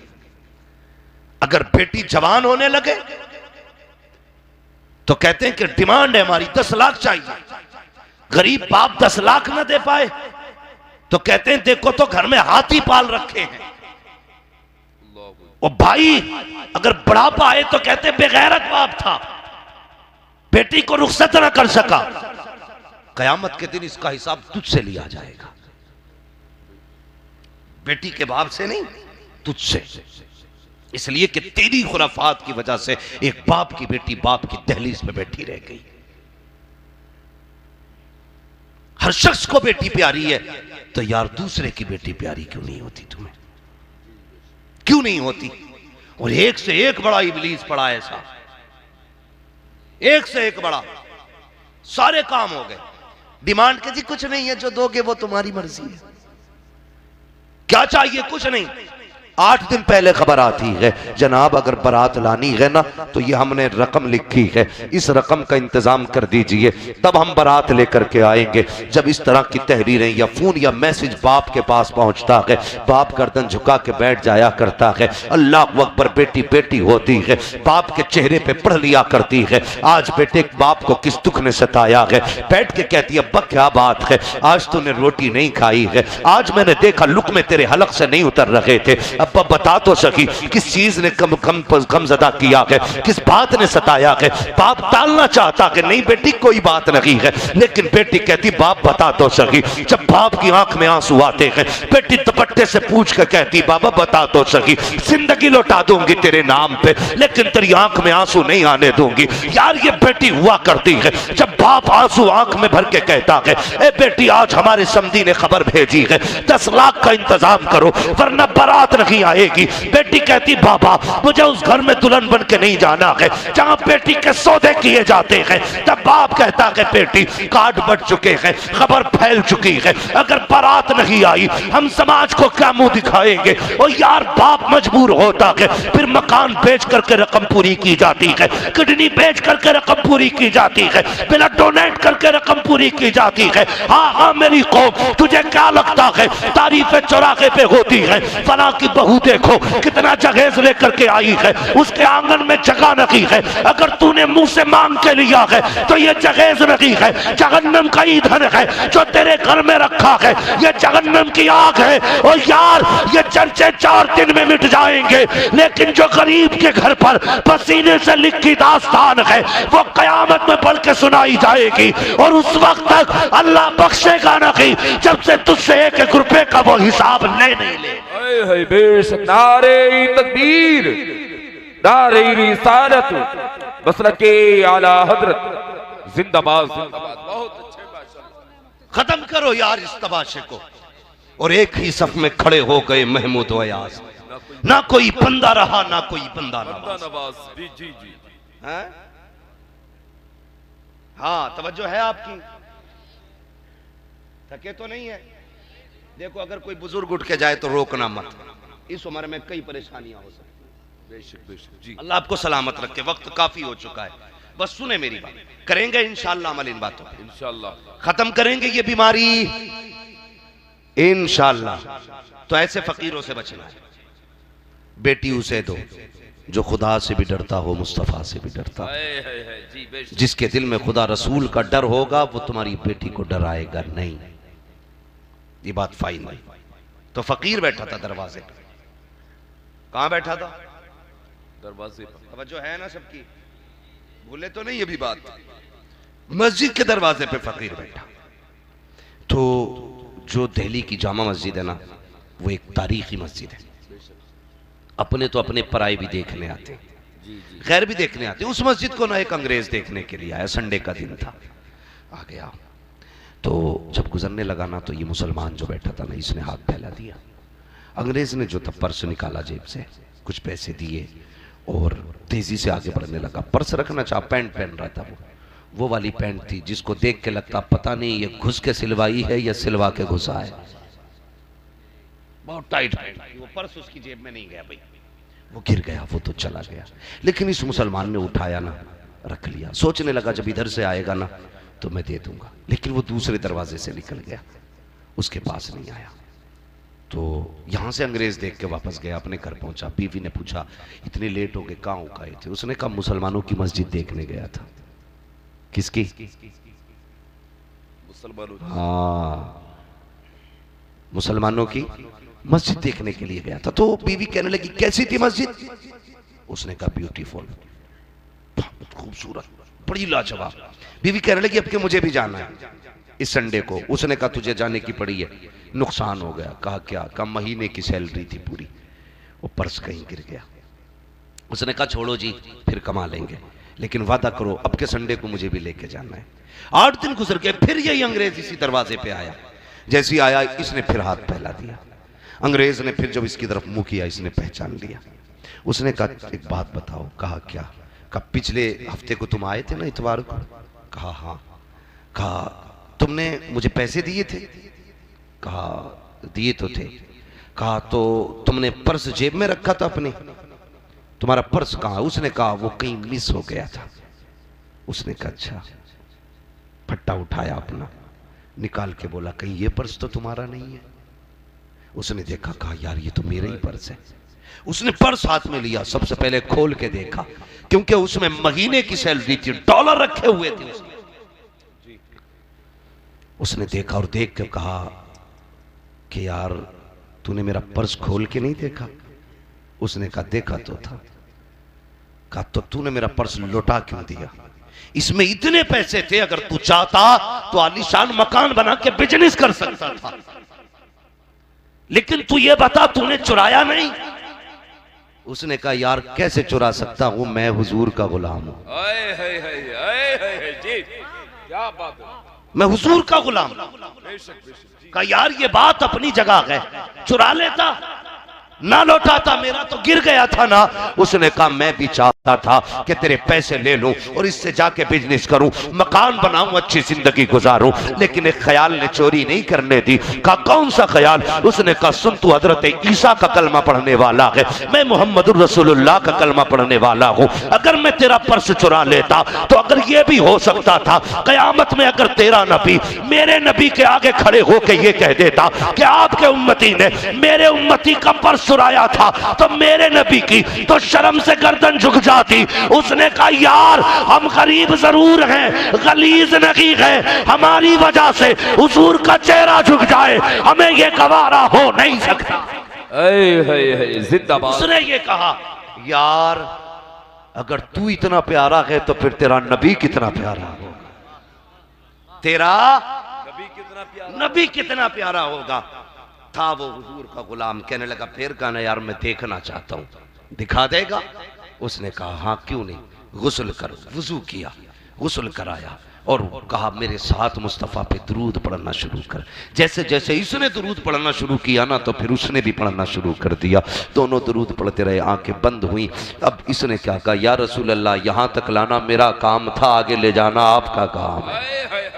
[SPEAKER 1] अगर बेटी जवान होने लगे तो कहते हैं कि डिमांड है हमारी 10 लाख चाहिए। गरीब बाप 10 लाख ना दे पाए तो कहते हैं देखो तो घर में हाथी पाल रखे हैं। और भाई अगर बुढ़ापा आए तो कहते बेगैरत बाप था, बेटी को रुखसत ना कर सका। कयामत के दिन इसका हिसाब तुझसे लिया जाएगा, बेटी के बाप से नहीं, तुझसे। इसलिए कि तेरी खुराफात की वजह से एक बाप की बेटी बाप की दहलीज पे बैठी रह गई। हर शख्स को बेटी प्यारी है, तो यार दूसरे की बेटी प्यारी क्यों नहीं होती तुम्हें, क्यों नहीं होती? और एक से एक बड़ा इबलीस पड़ा ऐसा, एक से एक बड़ा, सारे काम हो गए। डिमांड के जी कुछ नहीं है, जो दोगे वो तुम्हारी मर्जी है। क्या चाहिए? कुछ नहीं। 8 दिन पहले खबर आती है जनाब अगर बारात लानी है ना तो ये हमने रकम लिखी है, इस रकम का इंतजाम कर दीजिए, तब हम बारात लेकर के आएंगे। जब इस तरह की तहरीरें या फोन या मैसेज बाप के पास पहुंचता है, बाप गर्दन झुका के बैठ जाया करता है। अल्लाह अकबर, बेटी बेटी होती है, बाप के चेहरे पे पढ़ लिया करती है आज बेटे बाप को किस दुख ने सताया है। बैठ के कहती है अब्बा क्या बात है, आज तूने रोटी नहीं खाई है, आज मैंने देखा लुक़मे तेरे हलक से नहीं उतर रहे थे। अब्बा बता तो सकी किस चीज ने कम ज़दा किया है, किस बात ने सताया है। बाप टालना चाहता कि नहीं बेटी कोई बात नहीं है, लेकिन बेटी कहती बाप बता तो सकी। जब बाप की आंख में आंसू आते हैं, बेटी दुपट्टे से पूछ कर कहती बाबा बता तो सकी, जिंदगी लौटा दूंगी तेरे नाम पे, लेकिन तेरी आंख में आंसू नहीं आने दूंगी। यार ये बेटी हुआ करती है जब बाप आंसू आंख में भर के कहता है ए बेटी आज हमारे समधी ने खबर भेजी है 10 लाख का इंतजाम करो वरना बारात नहीं आएगी। बेटी कहती बाबा मुझे उस घर में दुल्हन बन के नहीं जाना है जहां बेटी के सौदे किए जाते हैं। तब बाप कहता है बेटी कार्ड बढ़ चुके हैं, खबर फैल चुकी है, अगर बारात नहीं आई हम समाज को क्या मुंह दिखाएंगे। और यार बाप मजबूर होता है, फिर मकान बेच करके रकम पूरी की जाती है, किडनी बेच करके रकम पूरी की जाती है, ब्लड डोनेट करके रकम पूरी की जाती है। हाँ हाँ मेरी कौम तुझे क्या लगता है तारीफें चौराहे पे होती है, फला की बहू देखो कितना जहेज लेकर के आई है, उसके आंगन में जगह नहीं है, अगर तूने मुंह से मांग के लिया है तो ये जहेज नहीं है, जहन्नम का ईंधन है जो तेरे घर में रखा है, ये जहन्नम की आग है। और यार ये चर्चे 4 दिन में मिट जाएंगे, लेकिन जो गरीब के घर पर पसीने से लिखी दास्तान है वो कयामत में पढ़ के सुनाई जाएगी। और उस वक्त तक अल्लाह बख्शेगा नहीं जब से तुझसे 1-1 रुपए का वो हिसाब नहीं ले।
[SPEAKER 2] नारे तकबीर, नारे रिसालत, मसलके आला हजरत जिंदाबाद जिंदाबाद। बहुत अच्छे माशाअल्लाह।
[SPEAKER 1] खत्म करो यार इस तमाशे को। और एक ही सफ में खड़े हो गए महमूद अयाज, ना कोई बंदा रहा ना कोई बंदा नवाज।
[SPEAKER 2] जी जी जी
[SPEAKER 1] है? हाँ तवज्जो है आपकी, थके तो नहीं है? देखो अगर कोई बुजुर्ग उठ के जाए तो रोकना मत, इस उम्र में कई परेशानियां हो सकती।
[SPEAKER 2] बेशक बेशक जी,
[SPEAKER 1] अल्लाह आपको सलामत रखे। वक्त काफी हो चुका है, बस सुने मेरी बात, करेंगे इंशाअल्लाह अमल इन बातों पे,
[SPEAKER 2] इंशाअल्लाह
[SPEAKER 1] खत्म करेंगे ये बीमारी इंशाअल्लाह। तो ऐसे फकीरों से बचना है। बेटी उसे दो जो खुदा से भी डरता हो, मुस्तफा से भी डरता हो, जिसके दिल में खुदा रसूल का डर होगा वो तुम्हारी बेटी को डराएगा नहीं। ये बात फाइनल। तो फकीर बैठा था दरवाजे पे। कहां बैठा था?
[SPEAKER 2] दरवाजे पर।
[SPEAKER 1] तवज्जो है ना सबकी, भूले तो नहीं ये भी बात। मस्जिद के दरवाजे पे फकीर बैठा। तो जो दिल्ली की जामा मस्जिद है ना, वो एक तारीखी मस्जिद है। अपने तो अपने पराए भी देखने आते, गैर भी देखने आते। उस मस्जिद को ना एक अंग्रेज देखने के लिए आया, संडे का दिन था, आ गया। तो जब गुजरने लगा ना, तो ये मुसलमान जो बैठा था ना, इसने हाथ फैला दिया। अंग्रेज ने जो था पर्स निकाला जेब से, कुछ पैसे दिए और तेजी से आगे बढ़ने लगा। पर्स रखना चाहा, पैंट पहन रहा था, वो वाली पैंट थी जिसको देख के लगता पता नहीं ये घुस के सिलवाई है या सिलवा के घुसा है। बहुत टाइट पैंट, वो पर्स उसकी जेब में नहीं गया भाई, वो गिर गया, वो तो चला गया। लेकिन इस मुसलमान ने उठाया ना, रख लिया। सोचने लगा जब इधर से आएगा ना तो मैं दे दूंगा। लेकिन वो दूसरे दरवाजे से निकल गया, उसके पास नहीं आया। तो यहां से अंग्रेज देख के वापस गया, अपने घर पहुंचा। बीवी ने पूछा इतने लेट हो गए, कहाँ उकाए थे? उसने कहा मुसलमानों की मस्जिद देखने गया था। किसकी? मुसलमानों। हाँ, मुसलमानों की मस्जिद देखने के लिए गया था। तो बीवी कहने लगी कैसी थी मस्जिद? उसने कहा ब्यूटीफुल, खूबसूरत, बड़ी लाजवाब। बीवी कहने लगी अब के मुझे भी जाना है इस संडे को। उसने कहा तुझे जाने की पड़ी है, नुकसान हो गया। कहा क्या? कहा महीने की सैलरी थी पूरी, वो पर्स कहीं गिर गया। उसने कहा छोड़ो जी, फिर कमा लेंगे, लेकिन वादा करो अब के संडे को मुझे भी लेके जाना है। 8 दिन गुजर गए, फिर यही अंग्रेज इसी दरवाजे पे आया। जैसे ही आया इसने फिर हाथ फैला दिया। अंग्रेज ने फिर जब इसकी तरफ मुंह किया, इसने पहचान लिया। उसने कहा एक बात बताओ। कहा क्या? कहा पिछले हफ्ते को तुम आए थे ना, इतवार को? कहा हाँ। कहा तुमने मुझे पैसे दिए थे? कहा दिए तो थे। कहा तो तुमने पर्स जेब में रखा था अपने, तुम्हारा पर्स कहाँ? उसने कहा वो कहीं मिस हो गया था। उसने कहा अच्छा। फट्टा उठाया अपना, निकाल के बोला कहीं ये पर्स तो तुम्हारा नहीं है? उसने देखा, कहा यार ये तो मेरा ही पर्स है। उसने पर्स हाथ में लिया, सबसे पहले खोल के देखा, क्योंकि उसमें महीने की सैलरी थी, डॉलर रखे हुए थे उसमें। उसने देखा और देख के कहा कि यार तूने मेरा पर्स खोल के नहीं देखा? उसने कहा देखा तो था। कहा तो तूने मेरा पर्स लौटा क्यों दिया? इसमें इतने पैसे थे, अगर तू चाहता तो आलीशान मकान बना के बिजनेस कर सकता था, लेकिन तू ये बता तूने चुराया नहीं? उसने कहा यार कैसे चुरा सकता हूं, मैं हुजूर का गुलाम हूं। क्या बात है, मैं हुजूर का गुलाम। कहा यार ये बात अपनी जगह है, चुरा लेता ना लौटाता, मेरा तो गिर गया था ना। उसने कहा मैं भी चाहता था कि तेरे पैसे ले लूं और इससे जाके बिजनेस करूं, मकान बनाऊं, अच्छी जिंदगी गुजारूं, लेकिन एक ख्याल ने चोरी नहीं करने दी। कहा कौन सा ख्याल? उसने कहा सुन, तू हजरत ईसा का कलमा पढ़ने वाला है, मैं मोहम्मदुर रसूलुल्लाह का कलमा पढ़ने वाला हूं। अगर मैं तेरा पर्स चुरा लेता तो अगर ये भी हो सकता था कयामत में अगर तेरा नबी मेरे नबी के आगे खड़े होकर ये कह देता कि आपके उम्मती ने मेरे उम्मती का पर्स चुराया था, तो मेरे नबी की तो शर्म से गर्दन झुक जाती। उसने कहा यार हम गरीब जरूर हैं, गलीज नहीं है, हमारी वजह से हुजूर का चेहरा झुक जाए हमें ये गवारा हो नहीं सकता। जिंदाबाद। उसने ये कहा यार अगर तू इतना प्यारा है तो फिर तेरा नबी कितना प्यारा होगा, तेरा नबी कितना प्यारा होगा। था वो हुजूर का गुलाम, कहने लगा फिर कहना यार मैं देखना चाहता हूं, दिखा देगा? उसने कहा हाँ क्यों नहीं, गुस्ल कर। वुजू किया, गुस्ल कराया और कहा मेरे साथ मुस्तफ़ा पे दुरूद पढ़ना शुरू कर। जैसे जैसे इसने दुरूद पढ़ना शुरू किया ना, तो फिर उसने भी पढ़ना शुरू कर दिया। दोनों दुरूद पढ़ते रहे, आंखें बंद हुई। अब इसने क्या कहा, या रसूल अल्लाह यहां तक लाना मेरा काम था, आगे ले जाना आपका काम है,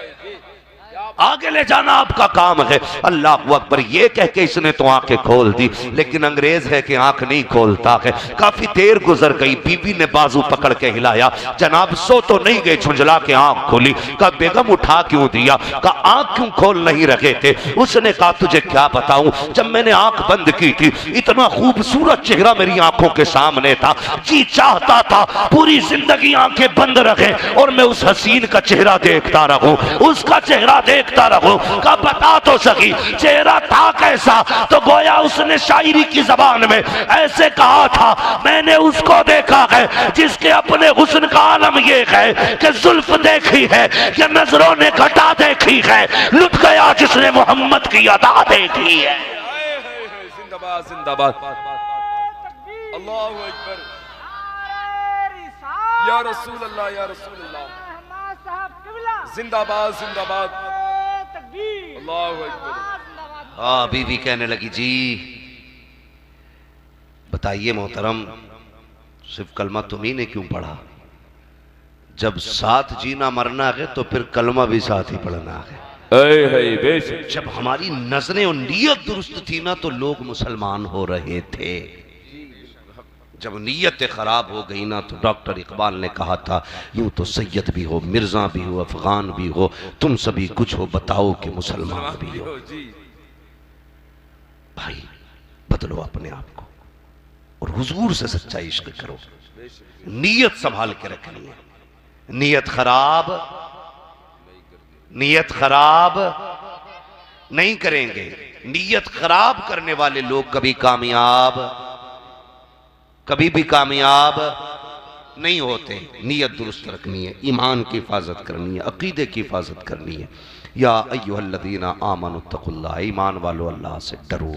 [SPEAKER 1] आगे ले जाना आपका काम है। अल्लाह अकबर, ये कह के इसने तो आंखें खोल दी, लेकिन अंग्रेज है कि आंख नहीं खोलता है। काफी देर गुजर गई, बीबी ने बाजू पकड़ के हिलाया, जनाब सो तो नहीं गए, झुंझला के आंख खोली। कहा बेगम उठा क्यों दिया? कहा आंख क्यों खोल नहीं रखे थे? उसने कहा तुझे क्या बताऊं, जब मैंने आंख बंद की थी इतना खूबसूरत चेहरा मेरी आंखों के सामने था, जी चाहता था पूरी जिंदगी आंखें बंद रखे और मैं उस हसीन का चेहरा देखता रहूं, उसका चेहरा देखता देखता रहूं। कब बता तो सकी चेहरा था कैसा, तो गोया उसने शायरी की जबान में ऐसे कहा था, मैंने उसको देखा है जिसके अपने हुस्न का आलम ये है कि जुल्फ देखी है कि नजरों ने घटा देखी है, लुट गया जिसने मोहम्मद की अदा देखी है।
[SPEAKER 2] जिंदाबाद जिंदाबाद, अल्लाहु अकबर, या रसूल अल्लाह, या रसूल अल्लाह, जिंदाबाद जिंदाबाद, अल्लाहु अकबर।
[SPEAKER 1] हाँ, बीवी कहने लगी जी बताइए मोहतरम, सिर्फ कलमा तुम्ही ने क्यों पढ़ा? जब साथ जीना मरना है तो फिर कलमा भी साथ ही पढ़ना है। जब हमारी नजरें और नीयत दुरुस्त थी ना तो लोग मुसलमान हो रहे थे। जब नीयत खराब हो गई ना तो डॉक्टर इकबाल ने कहा था, यूं तो सैयद भी हो, मिर्जा भी हो, अफगान भी हो, तुम सभी कुछ हो, बताओ कि मुसलमान भी हो। भाई बदलो अपने आप को और हुजूर से सच्चा इश्क करो। नीयत संभाल के रखनी है। नीयत खराब नहीं करेंगे। नीयत खराब करने वाले लोग कभी भी कामयाब नहीं होते। नीयत दुरुस्त रखनी है, ईमान की हिफाजत करनी है, अकीदे की हिफाजत करनी है। या अय्युहल्लज़ीना आमनुत्तकुल्लाह, ईमान वालों अल्लाह से डरो।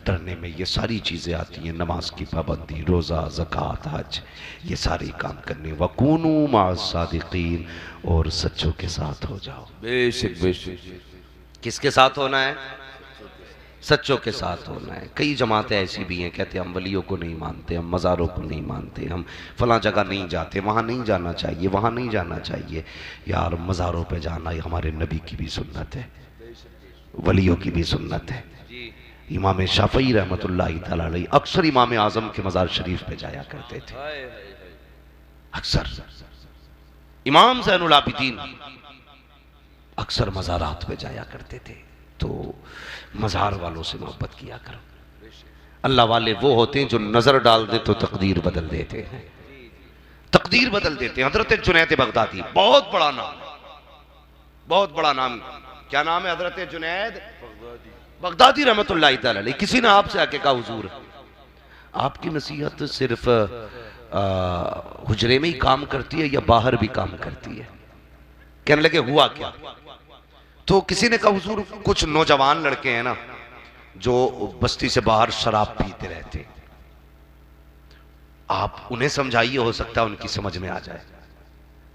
[SPEAKER 1] डरने में ये सारी चीज़ें आती हैं, नमाज की पाबंदी, रोज़ा, ज़कात, हज, ये सारे काम करने। वकूनू मअस-सादिकीन, और सच्चों के साथ हो जाओ।
[SPEAKER 2] बेशक बेशक।
[SPEAKER 1] किसके साथ होना है? सच्चों के साथ होना है। कई जमातें ऐसी भी हैं, कहते हैं हम वलियों को नहीं मानते, हम मज़ारों को नहीं मानते, हम फलां जगह नहीं जाते, वहाँ नहीं जाना चाहिए, वहाँ नहीं जाना चाहिए। यार मज़ारों पे जाना ये हमारे नबी की भी सुन्नत है, वलियों की भी सुन्नत है। इमाम शाफई रहमतुल्लाहि तआला अलैह अक्सर इमाम आज़म के मज़ार शरीफ पे जाया करते थे। अक्सर इमाम ज़ैनुल आबिदीन अक्सर मज़ारात पे जाया करते थे। तो मज़ार वालों से मोहब्बत किया करो। अल्लाह वाले वो होते हैं जो नजर डाल दे तो तकदीर बदल देते हैं, तकदीर बदल देते हैं। हजरत जुनैद बगदादी, बहुत बड़ा नाम, बहुत बड़ा नाम। क्या नाम है? हजरत जुनैद बगदादी रहमतुल्लाहि तआला अलैह। किसी ने आपसे आके कहा, हुजूर आपकी नसीहत सिर्फ हुजरे में ही काम करती है या बाहर भी काम करती है? कहने लगे हुआ क्या? तो किसी ने कहा, हुजूर कुछ नौजवान लड़के हैं ना जो बस्ती से बाहर शराब पीते रहते, आप उन्हें समझाइए, हो सकता है उनकी समझ में आ जाए।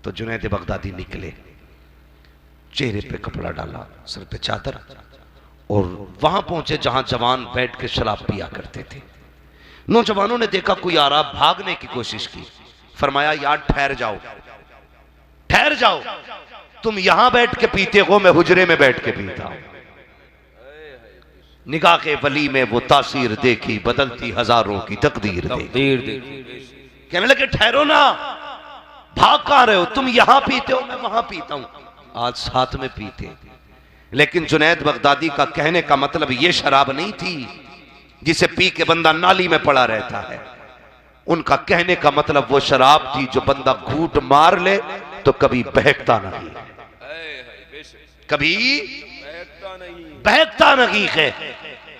[SPEAKER 1] तो जुनैद बगदादी निकले, चेहरे पे कपड़ा डाला, सर पे चादर, और वहां पहुंचे जहां जवान बैठ के शराब पिया करते थे। नौजवानों ने देखा कोई आ रहा, भागने की कोशिश की। फरमाया, यार ठहर जाओ, ठहर जाओ, तुम यहां बैठ के पीते हो, मैं हुजरे में बैठ के पीता हूं। निगाह के वली में वो तासीर देखी, बदलती हजारों की तकदीर देखी। कहने लगे, ठहरो ना, भाग कहां रहे हो? तुम यहां पीते हो, मैं वहां पीता हूं। आज साथ में पीते। लेकिन जुनैद बगदादी का कहने का मतलब ये शराब नहीं थी जिसे पी के बंदा नाली में पड़ा रहता है। उनका कहने का मतलब वो शराब थी जो बंदा घूंट मार ले तो कभी बहकता नहीं, कभी बहकता नहीं है।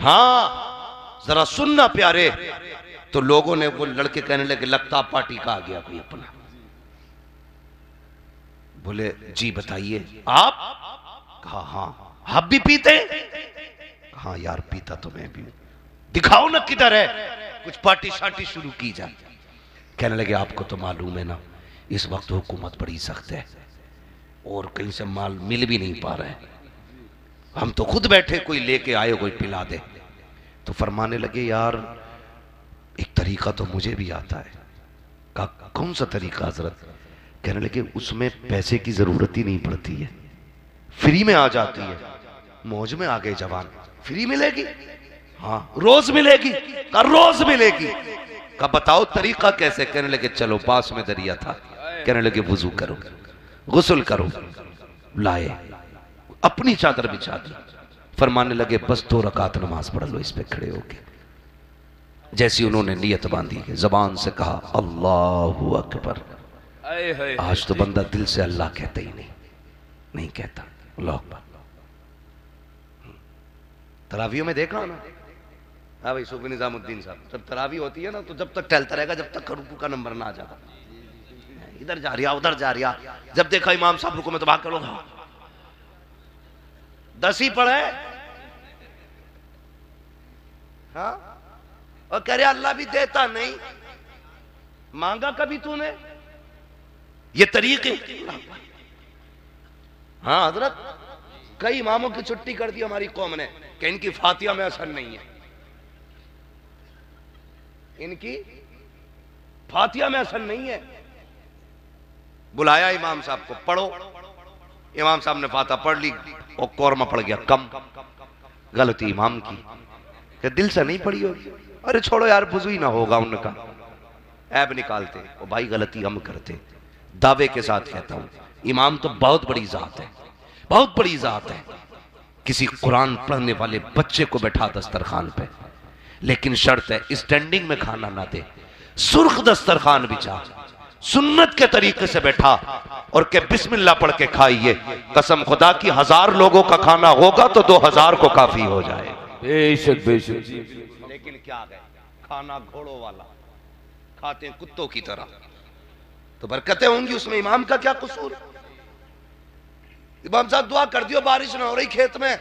[SPEAKER 1] हाँ, जरा सुनना प्यारे। तो लोगों ने, वो लड़के कहने लगे, लगता पार्टी का आ गया कोई अपना। बोले, जी बताइए आप? कहा, हाँ। आप भी पीते? हाँ यार, पीता तो मैं भी। दिखाओ ना किधर है, कुछ पार्टी शार्टी शुरू की जाए। कहने लगे, आपको तो मालूम है ना, इस वक्त हुकूमत बड़ी सख्त है और कहीं से माल मिल भी नहीं पा रहा है। हम तो खुद बैठे, कोई लेके आए, कोई पिला दे। तो फरमाने लगे, यार एक तरीका तो मुझे भी आता है। कहा, कौन सा तरीका हजरत? कहने लगे, उसमें पैसे की जरूरत ही नहीं पड़ती है, फ्री में आ जाती है। मौज में आ गए जवान, फ्री मिलेगी? हाँ, रोज मिलेगी? कहा, रोज मिलेगी। कहा, बताओ तरीका कैसे? कहने लगे, चलो पास में दरिया था। कहने लगे, वुजू करो, गुस्ल करो। लाए, अपनी चादर बिछा दी। फरमाने लगे, बस 2 रकात नमाज पढ़ लो इस पे खड़े होके। जैसी उन्होंने नियत बांधी, जबान से कहा, अल्लाहु अकबर। आज तो बंदा दिल से अल्लाह कहता ही नहीं कहता। अल्लाह अकबर, तरावियों में देखा ना, हाँ भाई सूफी निजामुद्दीन साहब, जब तरावी होती है ना तो जब तक टहलता रहेगा जब तक रुकू का नंबर ना आ जाता, इधर जा रिया उधर जा रिया, जब देखा इमाम साहब रुकू में तो भाग करो 10 ही पढ़े, हाँ, और कह रहे अल्लाह भी देता नहीं, मांगा कभी तूने, ये तरीके। हाँ हजरत, कई इमामों की छुट्टी कर दी हमारी कौम ने कि इनकी फातिहा में असर नहीं है, इनकी फातिहा में असर नहीं है। बुलाया इमाम साहब को, पढ़ो, इमाम साहब ने फातिहा पढ़ ली और कौरमा पड़ गया कम, गलती इमाम की, कि दिल से नहीं पढ़ी होगी, अरे छोड़ो यार बुजू ही ना होगा उनका, ऐब निकालते, और भाई गलती हम करते। दावे के साथ कहता हूं इमाम तो बहुत बड़ी जात है, बहुत बड़ी जात है। किसी कुरान पढ़ने वाले बच्चे को बैठा दस्तरखान पे, लेकिन शर्त है स्टैंडिंग में खाना ना दे, सुर्ख दस्तरखान बिछा, सुन्नत के तरीके से बैठा और के बिस्मिल्लाह पढ़ के खाइए। कसम खुदा की 1000 लोगों का खाना होगा तो 2000 को काफी हो जाए।
[SPEAKER 2] बेशक बेशक।
[SPEAKER 1] लेकिन क्या गए खाना घोड़ों वाला, खाते हैं कुत्तों की तरह, तो बरकतें होंगी उसमें, इमाम का क्या कसूर। इमाम साहब दुआ कर दियो बारिश ना हो रही खेत में,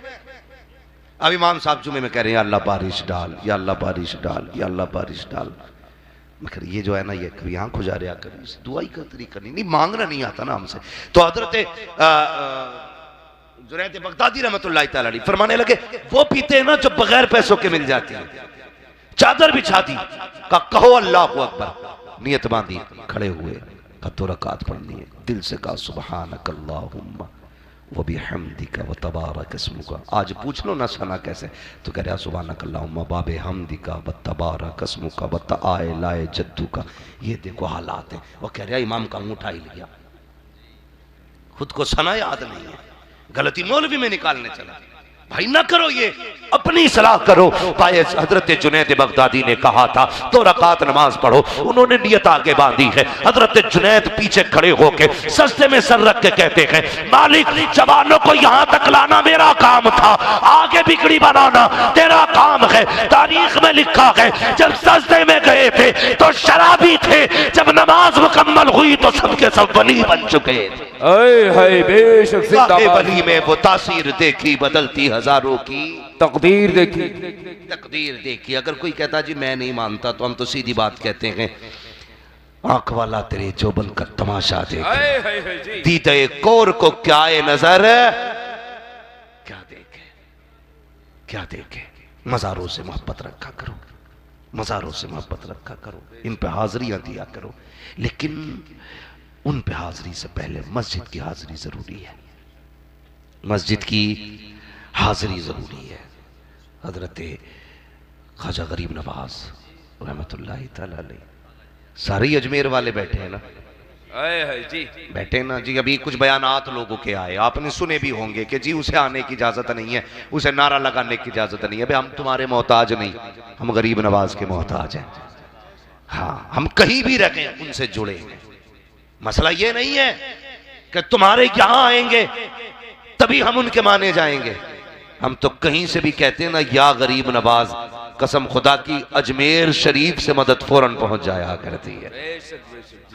[SPEAKER 1] अब इमाम साहब जुमे में कह रहे हैं या अल्लाह बारिश डाल, या अल्लाह बारिश डाल, या अल्लाह बारिश डाल। मगर ये जो है ना, ये कभी आंख गुजारिया कभी इस दुआ ही का तरीका नहीं, मांगना नहीं आता ना हमसे। तो हजरत जुनैद बगदादी रहमतुल्लाह तआला अलैह फरमाने लगे, वो पीते हैं ना जो बगैर पैसों के मिल जाती है। चादर बिछा दी, कहो अल्लाहु अकबर, नियत बांधी, खड़े हुए, 2 रकात पढ़नी है, दिल से कहा सुब्हानक अल्लाहुम्मा व बिहम्दिका व तबारक अस्मुका। आज पूछ लो ना सना कैसे, तो कह रहा सुब्हानक अल्लाहुम्मा बाबे हमदिका व तबारक अस्मुका व तआलाए जद्दुका। ये देखो हालात है। वो कह रहा इमाम का अंगूठा हिल गया, खुद को सना याद नहीं है, गलती मौलवी में निकालने चला। भाई ना करो ये, अपनी सलाह करो। पाए हजरत जुनैद बगदादी ने कहा था 2 रकात नमाज पढ़ो, उन्होंने नियत आगे बांधी है। हजरत जुनैद पीछे खड़े होके सस्ते में सर रख के कहते हैं, मालिक जवानों को यहां तक लाना मेरा काम था, आगे बिगड़ी बनाना तेरा काम है। तारीख में लिखा है जब सस्ते में गए थे तो शराबी थे, जब नमाज मुकम्मल हुई तो सबके सब वली बन चुके थे।
[SPEAKER 2] बेशक
[SPEAKER 1] वली में वो तासीर देखी बदलती हजारों की,
[SPEAKER 2] तकदीर देखी,
[SPEAKER 1] तकदीर देखी। अगर कोई कहता जी मैं नहीं मानता तो हम तो सीधी बात कहते हैं, आंख वाला तेरे जोबन का तमाशा देखे, दीदे कोर को क्या नजर, क्या देखे, क्या देखे। मजारों से मोहब्बत रखा करो, मजारों से मोहब्बत रखा करो, इन पे हाजिरियां दिया करो, लेकिन उन पे हाजिरी से पहले मस्जिद की हाजिरी जरूरी है, मस्जिद की हाजिरी जरूरी है। हजरत ख्वाजा गरीब नवाज रहमतुल्लाह तआला अलैह, सारे अजमेर वाले बैठे हैं ना,
[SPEAKER 2] जी
[SPEAKER 1] बैठे ना जी। अभी कुछ बयानात लोगों के आए, आपने सुने भी होंगे कि जी उसे आने की इजाजत नहीं है, उसे नारा लगाने की इजाजत नहीं है। भाई हम तुम्हारे मोहताज नहीं, हम गरीब नवाज के मोहताज हैं। हाँ, हम कहीं भी रखें उनसे जुड़े हैं। मसला ये नहीं है कि तुम्हारे यहां आएंगे तभी हम उनके माने जाएंगे, हम तो कहीं से भी कहते हैं ना या गरीब नवाज, कसम खुदा की अजमेर शरीफ से मदद फौरन पहुंच जाया करती है।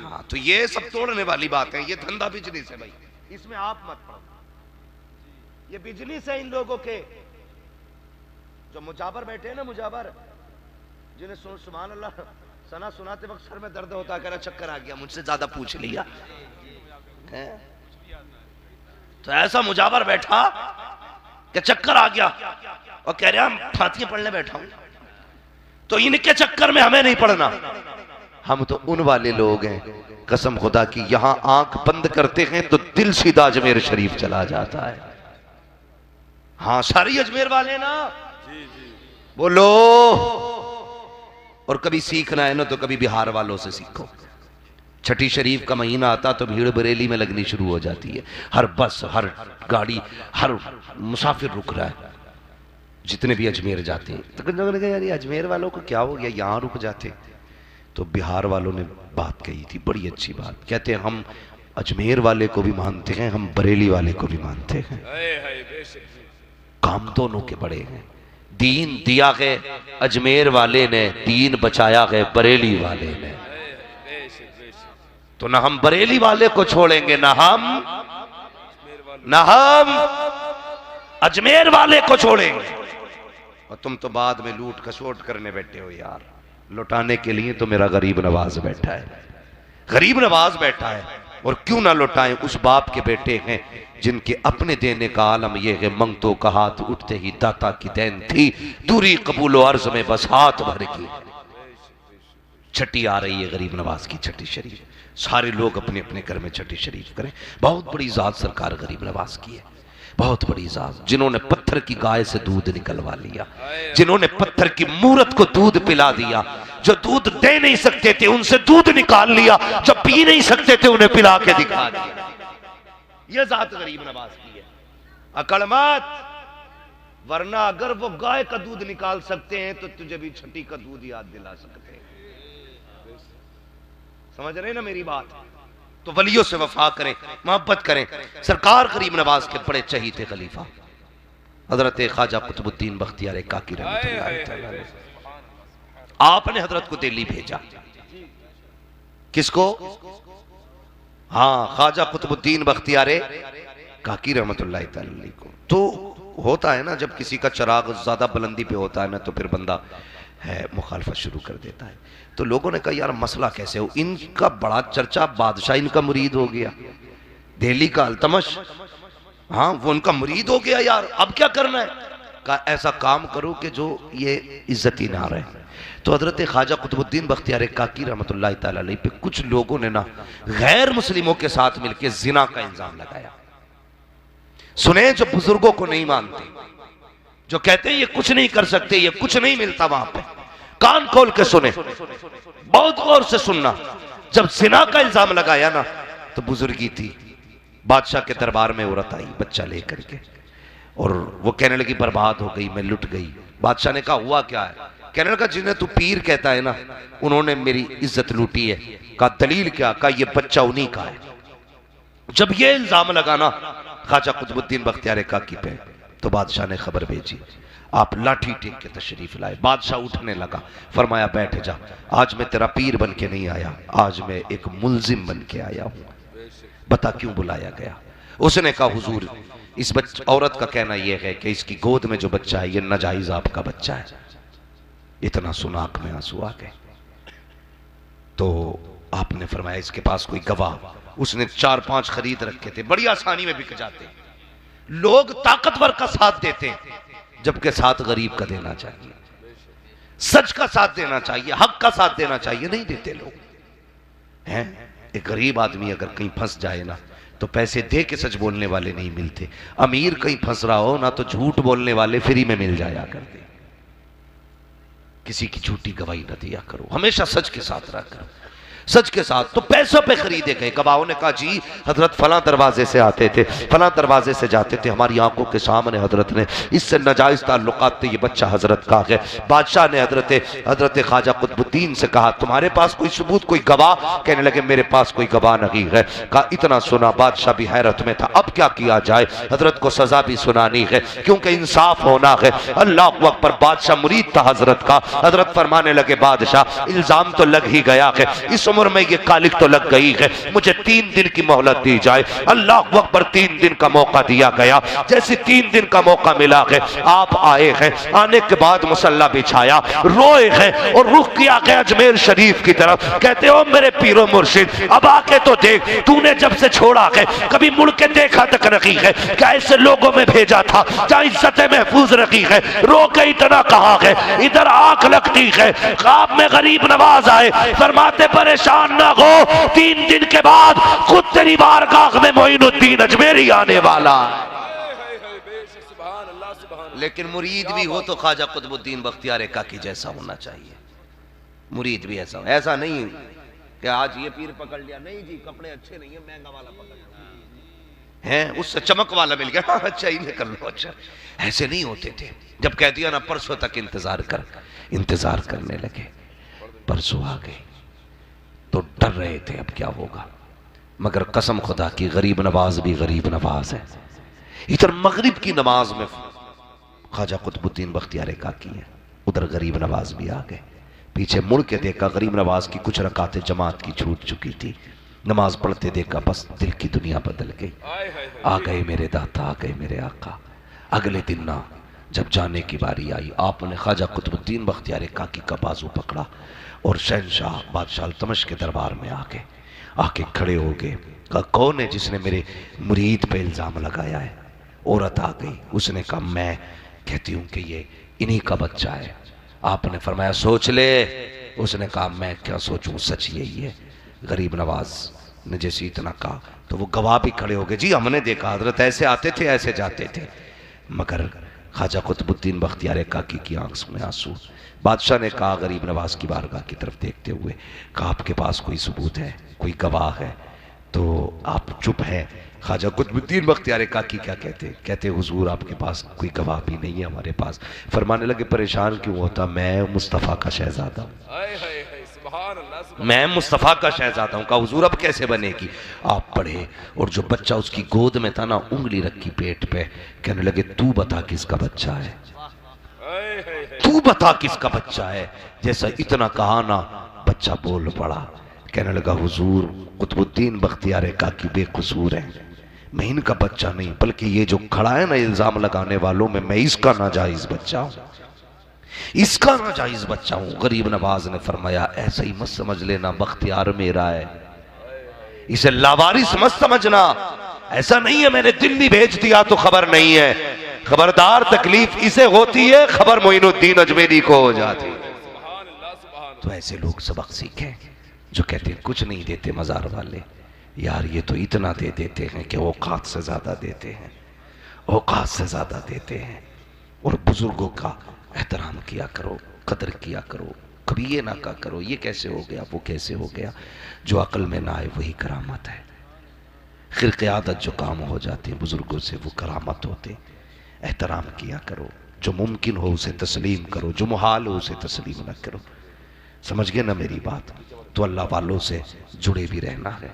[SPEAKER 1] हाँ, तो ये सब तोड़ने वाली बात है, ये धंधा बिजनेस है भाई, इसमें आप मत पड़ो। ये बिजनेस है इन लोगों के जो मुजाबर बैठे हैं ना, मुजाबर जिन्हें सुभान अल्लाह सना सुनाते वक्त सर में दर्द होता, कह चक्कर आ गया, मुझसे ज्यादा पूछ लिया है? तो ऐसा मुजावर बैठा कि चक्कर आ गया और कह रहा हम फातिहा पढ़ने बैठा हूं, तो इनके चक्कर में हमें नहीं पढ़ना। हम तो उन वाले लोग हैं, कसम खुदा की, यहां आंख बंद करते हैं तो दिल सीधा अजमेर शरीफ चला जाता है। हाँ, सारी अजमेर वाले ना, बोलो। और कभी सीखना है ना तो कभी बिहार वालों से सीखो। छठी शरीफ का महीना आता तो भीड़ बरेली में लगनी शुरू हो जाती है, हर बस, हर गाड़ी, हर मुसाफिर रुक रहा है, जितने भी अजमेर जाते हैं। तो लोगों ने कहा यार अजमेर वालों को क्या हो गया, यहाँ रुक जाते। तो बिहार वालों ने बात कही थी, बड़ी अच्छी बात, कहते हैं हम अजमेर वाले को भी मानते हैं, हम बरेली वाले को भी मानते हैं, काम दोनों के बड़े हैं, दीन दिया गए अजमेर वाले ने, दीन बचाया गए बरेली वाले ने। तो ना हम बरेली वाले को छोड़ेंगे, ना हम अजमेर वाले को छोड़ेंगे। और तुम तो बाद में लूट खसोट करने बैठे हो यार। लुटाने के लिए तो मेरा गरीब नवाज बैठा है, गरीब नवाज बैठा है। और क्यों ना लुटाएं, उस बाप के बेटे हैं जिनके अपने देने का आलम यह है, मंगतों का हाथ उठते ही दाता की देन थी, दूरी कबूलो अर्ज में बस हाथ भर की। छठी आ रही है गरीब नवाज की छठी शरीफ, सारे लोग अपने अपने घर में छठी शरीफ करें। बहुत बड़ी जात सरकार गरीब नवाज की है, बहुत बड़ी जात, जिन्होंने पत्थर की गाय से दूध निकलवा लिया, जिन्होंने पत्थर की मूरत को दूध पिला दिया, जो दूध दे नहीं सकते थे उनसे दूध निकाल लिया, जो पी नहीं सकते थे उन्हें पिला के दिखा दिया। यह जात गरीब नवाज की है। अकड़ मत, वरना अगर वो गाय का दूध निकाल सकते हैं तो तुझे भी छठी का दूध याद दिला सकते हैं। समझ रहे ना मेरी बात? तो वलियों से वफा करें, मोहब्बत करें। सरकार गरीब नवाज के बड़े चहीते खलीफा हजरत ख्वाजा कुतुबुद्दीन बख्तियार काकी रहमतुल्लाह अलैह, आपने हजरत को दिल्ली भेजा। किसको? हाँ, ख्वाजा कुतुबुद्दीन बख्तियार काकी रहमतुल्लाह अलैह को। तो होता है ना, जब किसी का चिराग ज्यादा बुलंदी पे होता है ना, तो फिर बंदा है मुखालफत शुरू कर देता है। तो लोगों ने कहा यार मसला कैसे हो, इनका बड़ा चर्चा, बादशाह इनका मुरीद हो गया, दिल्ली का अल्तमश, हाँ वो उनका मुरीद हो गया यार, अब क्या करना है? कहा ऐसा काम करो कि जो ये इज्जत ही ना रहे। तो हजरत ख्वाजा कुतुबुद्दीन बख्तियार काकी रहमतुल्लाह तआला अलैह पे कुछ लोगों ने ना गैर मुस्लिमों के साथ मिलकर जिना का इल्जाम लगाया। सुने, जो बुजुर्गों को नहीं मानते, जो कहते हैं ये कुछ नहीं कर सकते, ये कुछ नहीं मिलता, वहां पे कान खोल के सुने, बहुत गौर से सुनना। जब जिना का इल्जाम लगाया ना, तो बुजुर्गी थी, बादशाह के दरबार में औरत आई बच्चा लेकर के, और वो कहने लगी बर्बाद हो गई, मैं लुट गई। बादशाह ने कहा हुआ क्या है? कहने लगा जिन्हें तू पीर कहता है ना, उन्होंने मेरी इज्जत लूटी है। कहा दलील क्या? कहा ये बच्चा उन्हीं का है। जब ये इल्जाम लगाना ख्वाजा कुतुबुद्दीन बख्तियार काकी पे, तो बादशाह ने खबर भेजी, आप लाठी टेक के तशरीफ लाए। बादशाह उठने लगा, फरमाया बैठ जा, आज मैं तेरा पीर बन के नहीं आया, आज मैं एक मुल्जिम बन के आया हूं। बता क्यों बुलाया गया? उसने कहा हुजूर, इस औरत का कहना यह है कि इसकी गोद में जो बच्चा है ये नाजायज आपका बच्चा है। इतना सुना आंख में आंसू आ गए। तो आपने फरमाया इसके पास कोई गवाह? उसने 4-5 खरीद रखे थे, बड़ी आसानी में बिक जाते। लोग ताकतवर का साथ देते हैं, जबकि साथ गरीब का देना चाहिए, सच का साथ देना चाहिए, हक का साथ देना चाहिए, नहीं देते लोग हैं। एक गरीब आदमी अगर कहीं फंस जाए ना, तो पैसे दे के सच बोलने वाले नहीं मिलते। अमीर कहीं फंस रहा हो ना, तो झूठ बोलने वाले फ्री में मिल जाया करते। किसी की झूठी गवाही न दिया करो, हमेशा सच के साथ रहा करो, सच के साथ। तो पैसों पे खरीदे गए। गवाहों ने कहा जी हजरत फला दरवाजे से आते थे, फला दरवाजे से जाते थे, हमारी आंखों के सामने हजरत ने इससे नाजायज ताल्लुकात थे, ये बच्चा हजरत का है। बादशाह ने हजरत ख्वाजा कुतुबुद्दीन से कहा तुम्हारे पास कोई सबूत, कोई गवाह? कहने लगे मेरे पास कोई गवाह नहीं है। कहा इतना सुना, बादशाह भी हैरत में था, अब क्या किया जाए? हजरत को सजा भी सुनानी है, क्योंकि इंसाफ होना है। अल्लाह अकबर, बादशाह मुरीद था हजरत का। हजरत फरमाने लगे बादशाह इल्जाम तो लग ही गया है, इस उम्र में ये कालिक तो लग गई है, मुझे 3 दिन की मोहलत दी जाए। अल्लाह अकबर, 3 दिन का मौका दिया गया। जैसे 3 दिन का मौका मिला है, आप आए हैं, आने के बाद मुसल्ला बिछाया, रोए हैं और रुख किया गया अजमेर शरीफ की तरफ। कहते हो मेरे पीरो मुर्शिद, अब आके तो देख, तूने जब से छोड़ा है कभी मुड़ के देखा तक रखी है? क्या ऐसे लोगों में भेजा था जहां इज्जतें महफूज रखी है? रो के इतना कहा है, इधर आंख लगती है। ख्वाब में गरीब नवाज आए, फरमाते परेशान ना हो, 3 दिन के बाद खुद तेरी बारगाह में मोइनुद्दीन अजमेरी आने वाला है। लेकिन मुरीद भी हो तो ख्वाजा कुतुबुद्दीन बख्तियार काकी जैसा होना चाहिए। मुरीद भी ऐसा, ऐसा नहीं कि आज ये पीर पकड़ लिया, नहीं जी कपड़े अच्छे नहीं है, महंगा वाला पकड़ लिया है, उससे चमक वाला मिल गया, अच्छा इन्हें कर लो। अच्छा, ऐसे नहीं होते थे। जब कह दिया ना परसों तक इंतजार कर, इंतजार करने लगे। परसों आ गए तो डर रहे थे अब क्या होगा, मगर कसम खुदा की गरीब नवाज भी गरीब नवाज है। इधर मगरिब की नमाज में ख्वाजा कुतुबुद्दीन बख्तियार काकी है, उधर गरीब नवाज भी आ गए। पीछे मुड़ के देखा, गरीब नवाज की कुछ रकातें जमात की छूट चुकी थी, नमाज पढ़ते देखा, बस दिल की दुनिया बदल गई। आ गए मेरे दाता, आ गए मेरे आका। अगले दिन ना जब जाने की बारी आई, आपने ख्वाजा कुतुबुद्दीन बख्तियार काकी का बाजू पकड़ा और शहनशाह बादशाह तमश के दरबार में आके खड़े हो गए। कहा कौन है जिसने मेरे मुरीद पे इल्ज़ाम लगाया है? औरत आ गई, उसने कहा मैं कहती हूँ कि ये इन्हीं का बच्चा है। आपने फरमाया सोच ले। उसने कहा मैं क्या सोचूं, सच यही है। गरीब नवाज ने जैसे इतना कहा तो वो गवाह भी खड़े हो गए, जी हमने देखा हजरत ऐसे आते थे ऐसे जाते थे। मगर ख्वाजा कुतुबुद्दीन बख्तियार काकी की आंख में आंसू। बादशाह ने कहा गरीब नवाज की बारगाह की तरफ देखते हुए, कहा आपके पास कोई सबूत है, कोई गवाह है? तो आप चुप हैं। ख्वाजा कुतुबुद्दीन बख्तियार काकी क्या कहते हुजूर आपके पास कोई गवाह भी नहीं है हमारे पास। फरमाने लगे परेशान क्यों होता, मैं मुस्तफ़ा का शहजादा हूँ, मैं मुस्तफ़ा का शहजादा हूँ। कहा हुजूर अब कैसे बनेगी? आप पढ़े और जो बच्चा उसकी गोद में था ना, उंगली रखी पेट पे, कहने लगे तू बता किसका बच्चा है, तू बता किसका बच्चा है। जैसा इतना कहा ना, बच्चा बोल पड़ा, कहने लगा हुजूर कुतुबुद्दीन बख्तियार काकी बेकसूर है, मैं इनका बच्चा नहीं, बल्कि ये जो खड़ा है ना इल्जाम लगाने वालों में, मैं इसका नाजायज बच्चा हूं, इसका नाजायज बच्चा हूं। गरीब नवाज ने फरमाया ऐसा ही मत समझ लेना, बख्तियार मेरा है, इसे लावारिस मत समझना। ऐसा नहीं है मैंने दिल्ली भेज दिया तो खबर नहीं है, खबरदार तकलीफ इसे होती है, खबर मोइनुद्दीन अजमेरी को हो जाती है। तो ऐसे लोग सबक सीखें जो कहते हैं कुछ नहीं देते मजार वाले, यार ये तो इतना दे देते हैं कि औकात से ज्यादा देते हैं, औकात से ज्यादा देते हैं। और बुजुर्गों का एहतराम किया करो, कदर किया करो, कभी ये ना कहा करो ये कैसे हो गया वो कैसे हो गया। जो अकल में ना आए वही करामत है। खिरक़े आदत जो काम हो जाते हैं बुजुर्गों से वो करामत होते। एहतराम किया करो, जो मुमकिन हो उसे तस्लीम करो, जो मुहाल हो उसे तस्लीम न करो। समझ गए ना मेरी बात? तो अल्लाह वालों से जुड़े भी रहना है।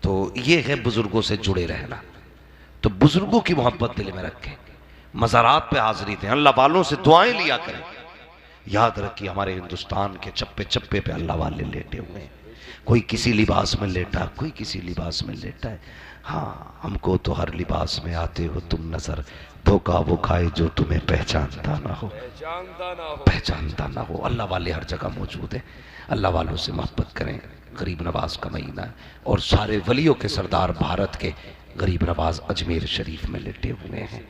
[SPEAKER 1] तो ये है बुजुर्गों से जुड़े रहना। तो बुजुर्गों की मोहब्बत दिल में रखें, मज़ारात पे हाजिरी दें, अल्लाह वालों से दुआएं लिया करें। याद रखिए हमारे हिंदुस्तान के चप्पे चप्पे पे अल्लाह वाले लेटे हुए हैं, कोई किसी लिबास में लेटा, कोई किसी लिबास में लेटा है। हाँ हमको तो हर लिबास में आते हो तुम नजर, धोखा वो खाए जो तुम्हें पहचानता ना हो, पहचानता ना हो। अल्लाह वाले हर जगह मौजूद है, अल्लाह वालों से मोहब्बत करें। गरीब नवाज का महीना है और सारे वलियों के सरदार भारत के गरीब नवाज अजमेर शरीफ में लेटे हुए हैं,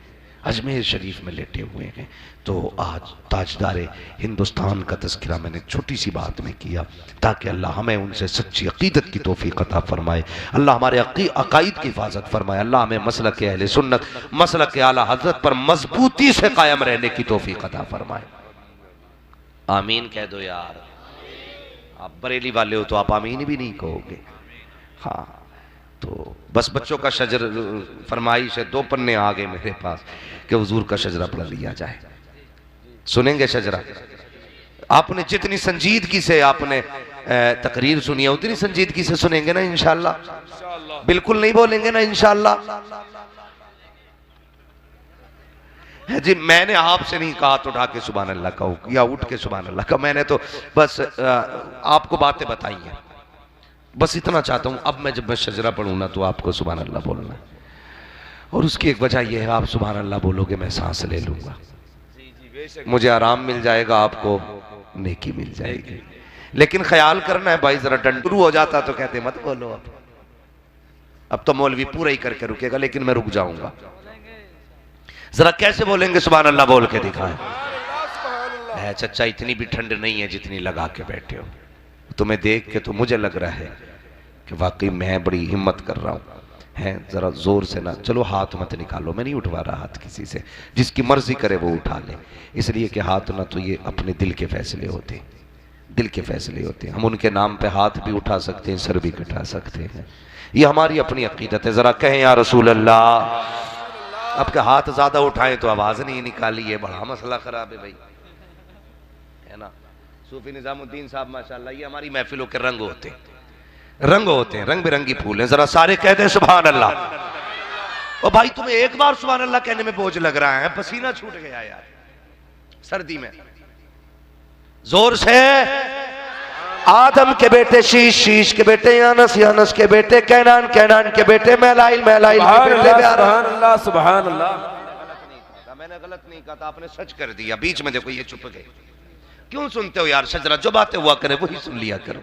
[SPEAKER 1] अजमेर शरीफ में लेटे हुए हैं। तो आज ताजदारे हिंदुस्तान का तज़किरा मैंने छोटी सी बात में किया ताकि अल्लाह हमें उनसे सच्ची अकीदत की तौफीक अता फरमाए, अल्लाह हमारे अकाईद की हिफाजत फरमाए, अल्लाह हमें मसलक अहले सुन्नत मसलक आला हज़रत पर मजबूती से कायम रहने की तौफीक अता फरमाए। आमीन कह दो यार। आप बरेली वाले हो तो आप आमीन भी नहीं कहोगे। हाँ तो बस बच्चों का शजर फरमाइश है, 2 पन्ने आ गए मेरे पास कि हुजूर का शजरा पढ़ लिया जाए। सुनेंगे शजरा? आपने जितनी संजीदगी से आपने तकरीर सुनी है उतनी संजीदगी से सुनेंगे ना इंशाअल्लाह? बिल्कुल नहीं बोलेंगे ना इंशाअल्लाह? जी मैंने आपसे नहीं कहा तो उठा के सुभान अल्लाह कहो या उठ के सुभान अल्लाह का, मैंने तो बस आपको बातें बताई हैं, बस इतना चाहता हूं। अब मैं जब मैं शजरा पढ़ूँ ना तो आपको सुभान अल्लाह बोलना है, और उसकी एक वजह यह है आप सुभान अल्लाह बोलोगे मैं सांस ले लूंगा, मुझे आराम मिल जाएगा, आपको नेकी मिल जाएगी। लेकिन ख्याल करना है भाई, जरा डंडरू हो जाता तो कहते मत बोलो। अब तो मौलवी पूरा ही करके रुकेगा, लेकिन मैं रुक जाऊंगा। जरा कैसे बोलेंगे सुभान अल्लाह बोल के दिखाएं। चचा इतनी भी ठंड नहीं है जितनी लगा के बैठे हो, तुम्हें देख के तो मुझे लग रहा है कि वाकई मैं बड़ी हिम्मत कर रहा हूँ। हैं जरा जोर से ना, चलो हाथ मत निकालो, मैं नहीं उठवा रहा हाथ किसी से, जिसकी मर्जी करे वो उठा ले, इसलिए कि हाथ ना तो ये अपने दिल के फैसले होते, दिल के फैसले होते हैं। हम उनके नाम पे हाथ भी उठा सकते हैं, सर भी कटा सकते हैं, ये हमारी अपनी अकीदत है। जरा कहें या रसूल अल्लाह। अब के हाथ ज्यादा उठाएं तो आवाज नहीं निकाली, है बड़ा मसला खराब है भाई, है ना। सूफी निजामुद्दीन साहब माशाल्लाह, ये हमारी महफिलों के रंग होते, रंग होते हैं, रंग बिरंगी फूल हैं। जरा सारे कहते हैं सुभान अल्लाह। ओ भाई तुम्हें एक बार सुभान अल्लाह कहने में बोझ लग रहा है, पसीना छूट गया यार सर्दी में। जोर से आदम के बेटे शीश, शीश के बेटे यानस, यानस के बेटे कैनान, कैनान के बेटे मैलाइल, मैलाइल के बेटे
[SPEAKER 2] सुभान अल्लाह सुभान अल्लाह।
[SPEAKER 1] मैंने गलत नहीं कहा था, आपने सच कर दिया। बीच में देखो ये चुप गए। क्यों सुनते हो यार शजरा? जो बातें हुआ करे वही सुन लिया करो,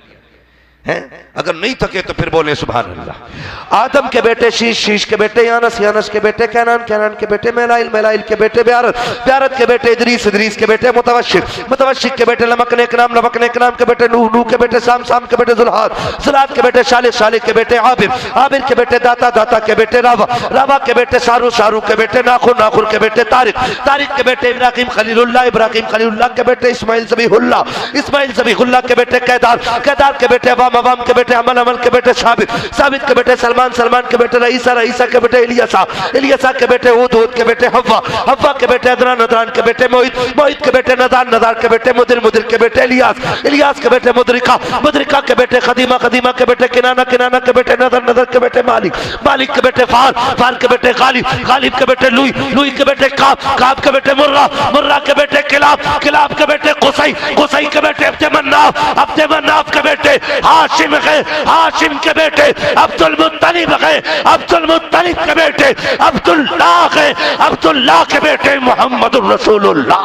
[SPEAKER 1] हैं? अगर नहीं थके तो फिर बोले सुभान अल्लाह। आदम के बेटे शीश, शीश के बेटे यानस, यानस के बेटे कैनान, कैनान के बेटे मैलाइल, मैलाइल के बेटे ब्यारत, ब्यारत के बेटे इदरीस, इदरीस के बेटे मुतवशिक, मुतवशिक के बेटे लमकने के नाम, लमकने के नाम के बेटे नूह, नूह के बेटे साम, साम के बेटे जुल्हाद, जुल्हाद के बेटे शालिक, शालिक के बेटे आबिर, आबिर के बेटे दाता, दाता के बेटे रावा, रावा के बेटे सारू, सारू के बेटे नाखुर, नाखुर के बेटे तारिक, तारिक के बेटे इब्राहिम खलीलुल्लाह, इब्राहिम खलीलुल्लाह के बेटे इस्माइल ज़बीहुल्लाह, इस्माइल ज़बीहुल्लाह के बेटे कैदार, कैदार के बेटे अवाम, अवाम के बेटे अमल, अमल के बेटे साबित, साबित के बेटे सलमान, सलमान के बेटे रईसा, रईसा के बेटे इलियासा, इलियासा के बेटे हूद, हूद के बेटे हव्वा, हव्वा के बेटे अदनान, अदनान के बेटे मोहित, मोहित के बेटे नदान, नदार के बेटे मुदिर, मुदिर के बेटे इलियास, इलियास के बेटे मुदरिका, मुदरिका के बेटे खदीमा, खदीमा के बेटे किनाना, किनाना के बेटे नदर, नदर के बेटे मालिक, मालिक के बेटे फार, फार के बेटे गालिब, गालिब के बेटे लुई, लुई के बेटे काब, काब के बेटे मुर्रा, मुर्रा के बेटे किलाब, किलाब के बेटे कुसई, कुसई के बेटे अब्दे मन्नाफ, अब्दे मन्नाफ के बेटे हाशिम है, हाशिम के बेटे अब्दुल मुत्तलिब है, अब्दुल मुत्तलिब के बेटे अब्दुल्लाह है, अब्दुल्लाह के बेटे मोहम्मदुर रसूलुल्लाह।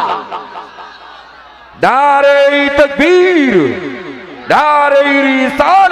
[SPEAKER 2] नारे तकबीर, नारे रिसालत।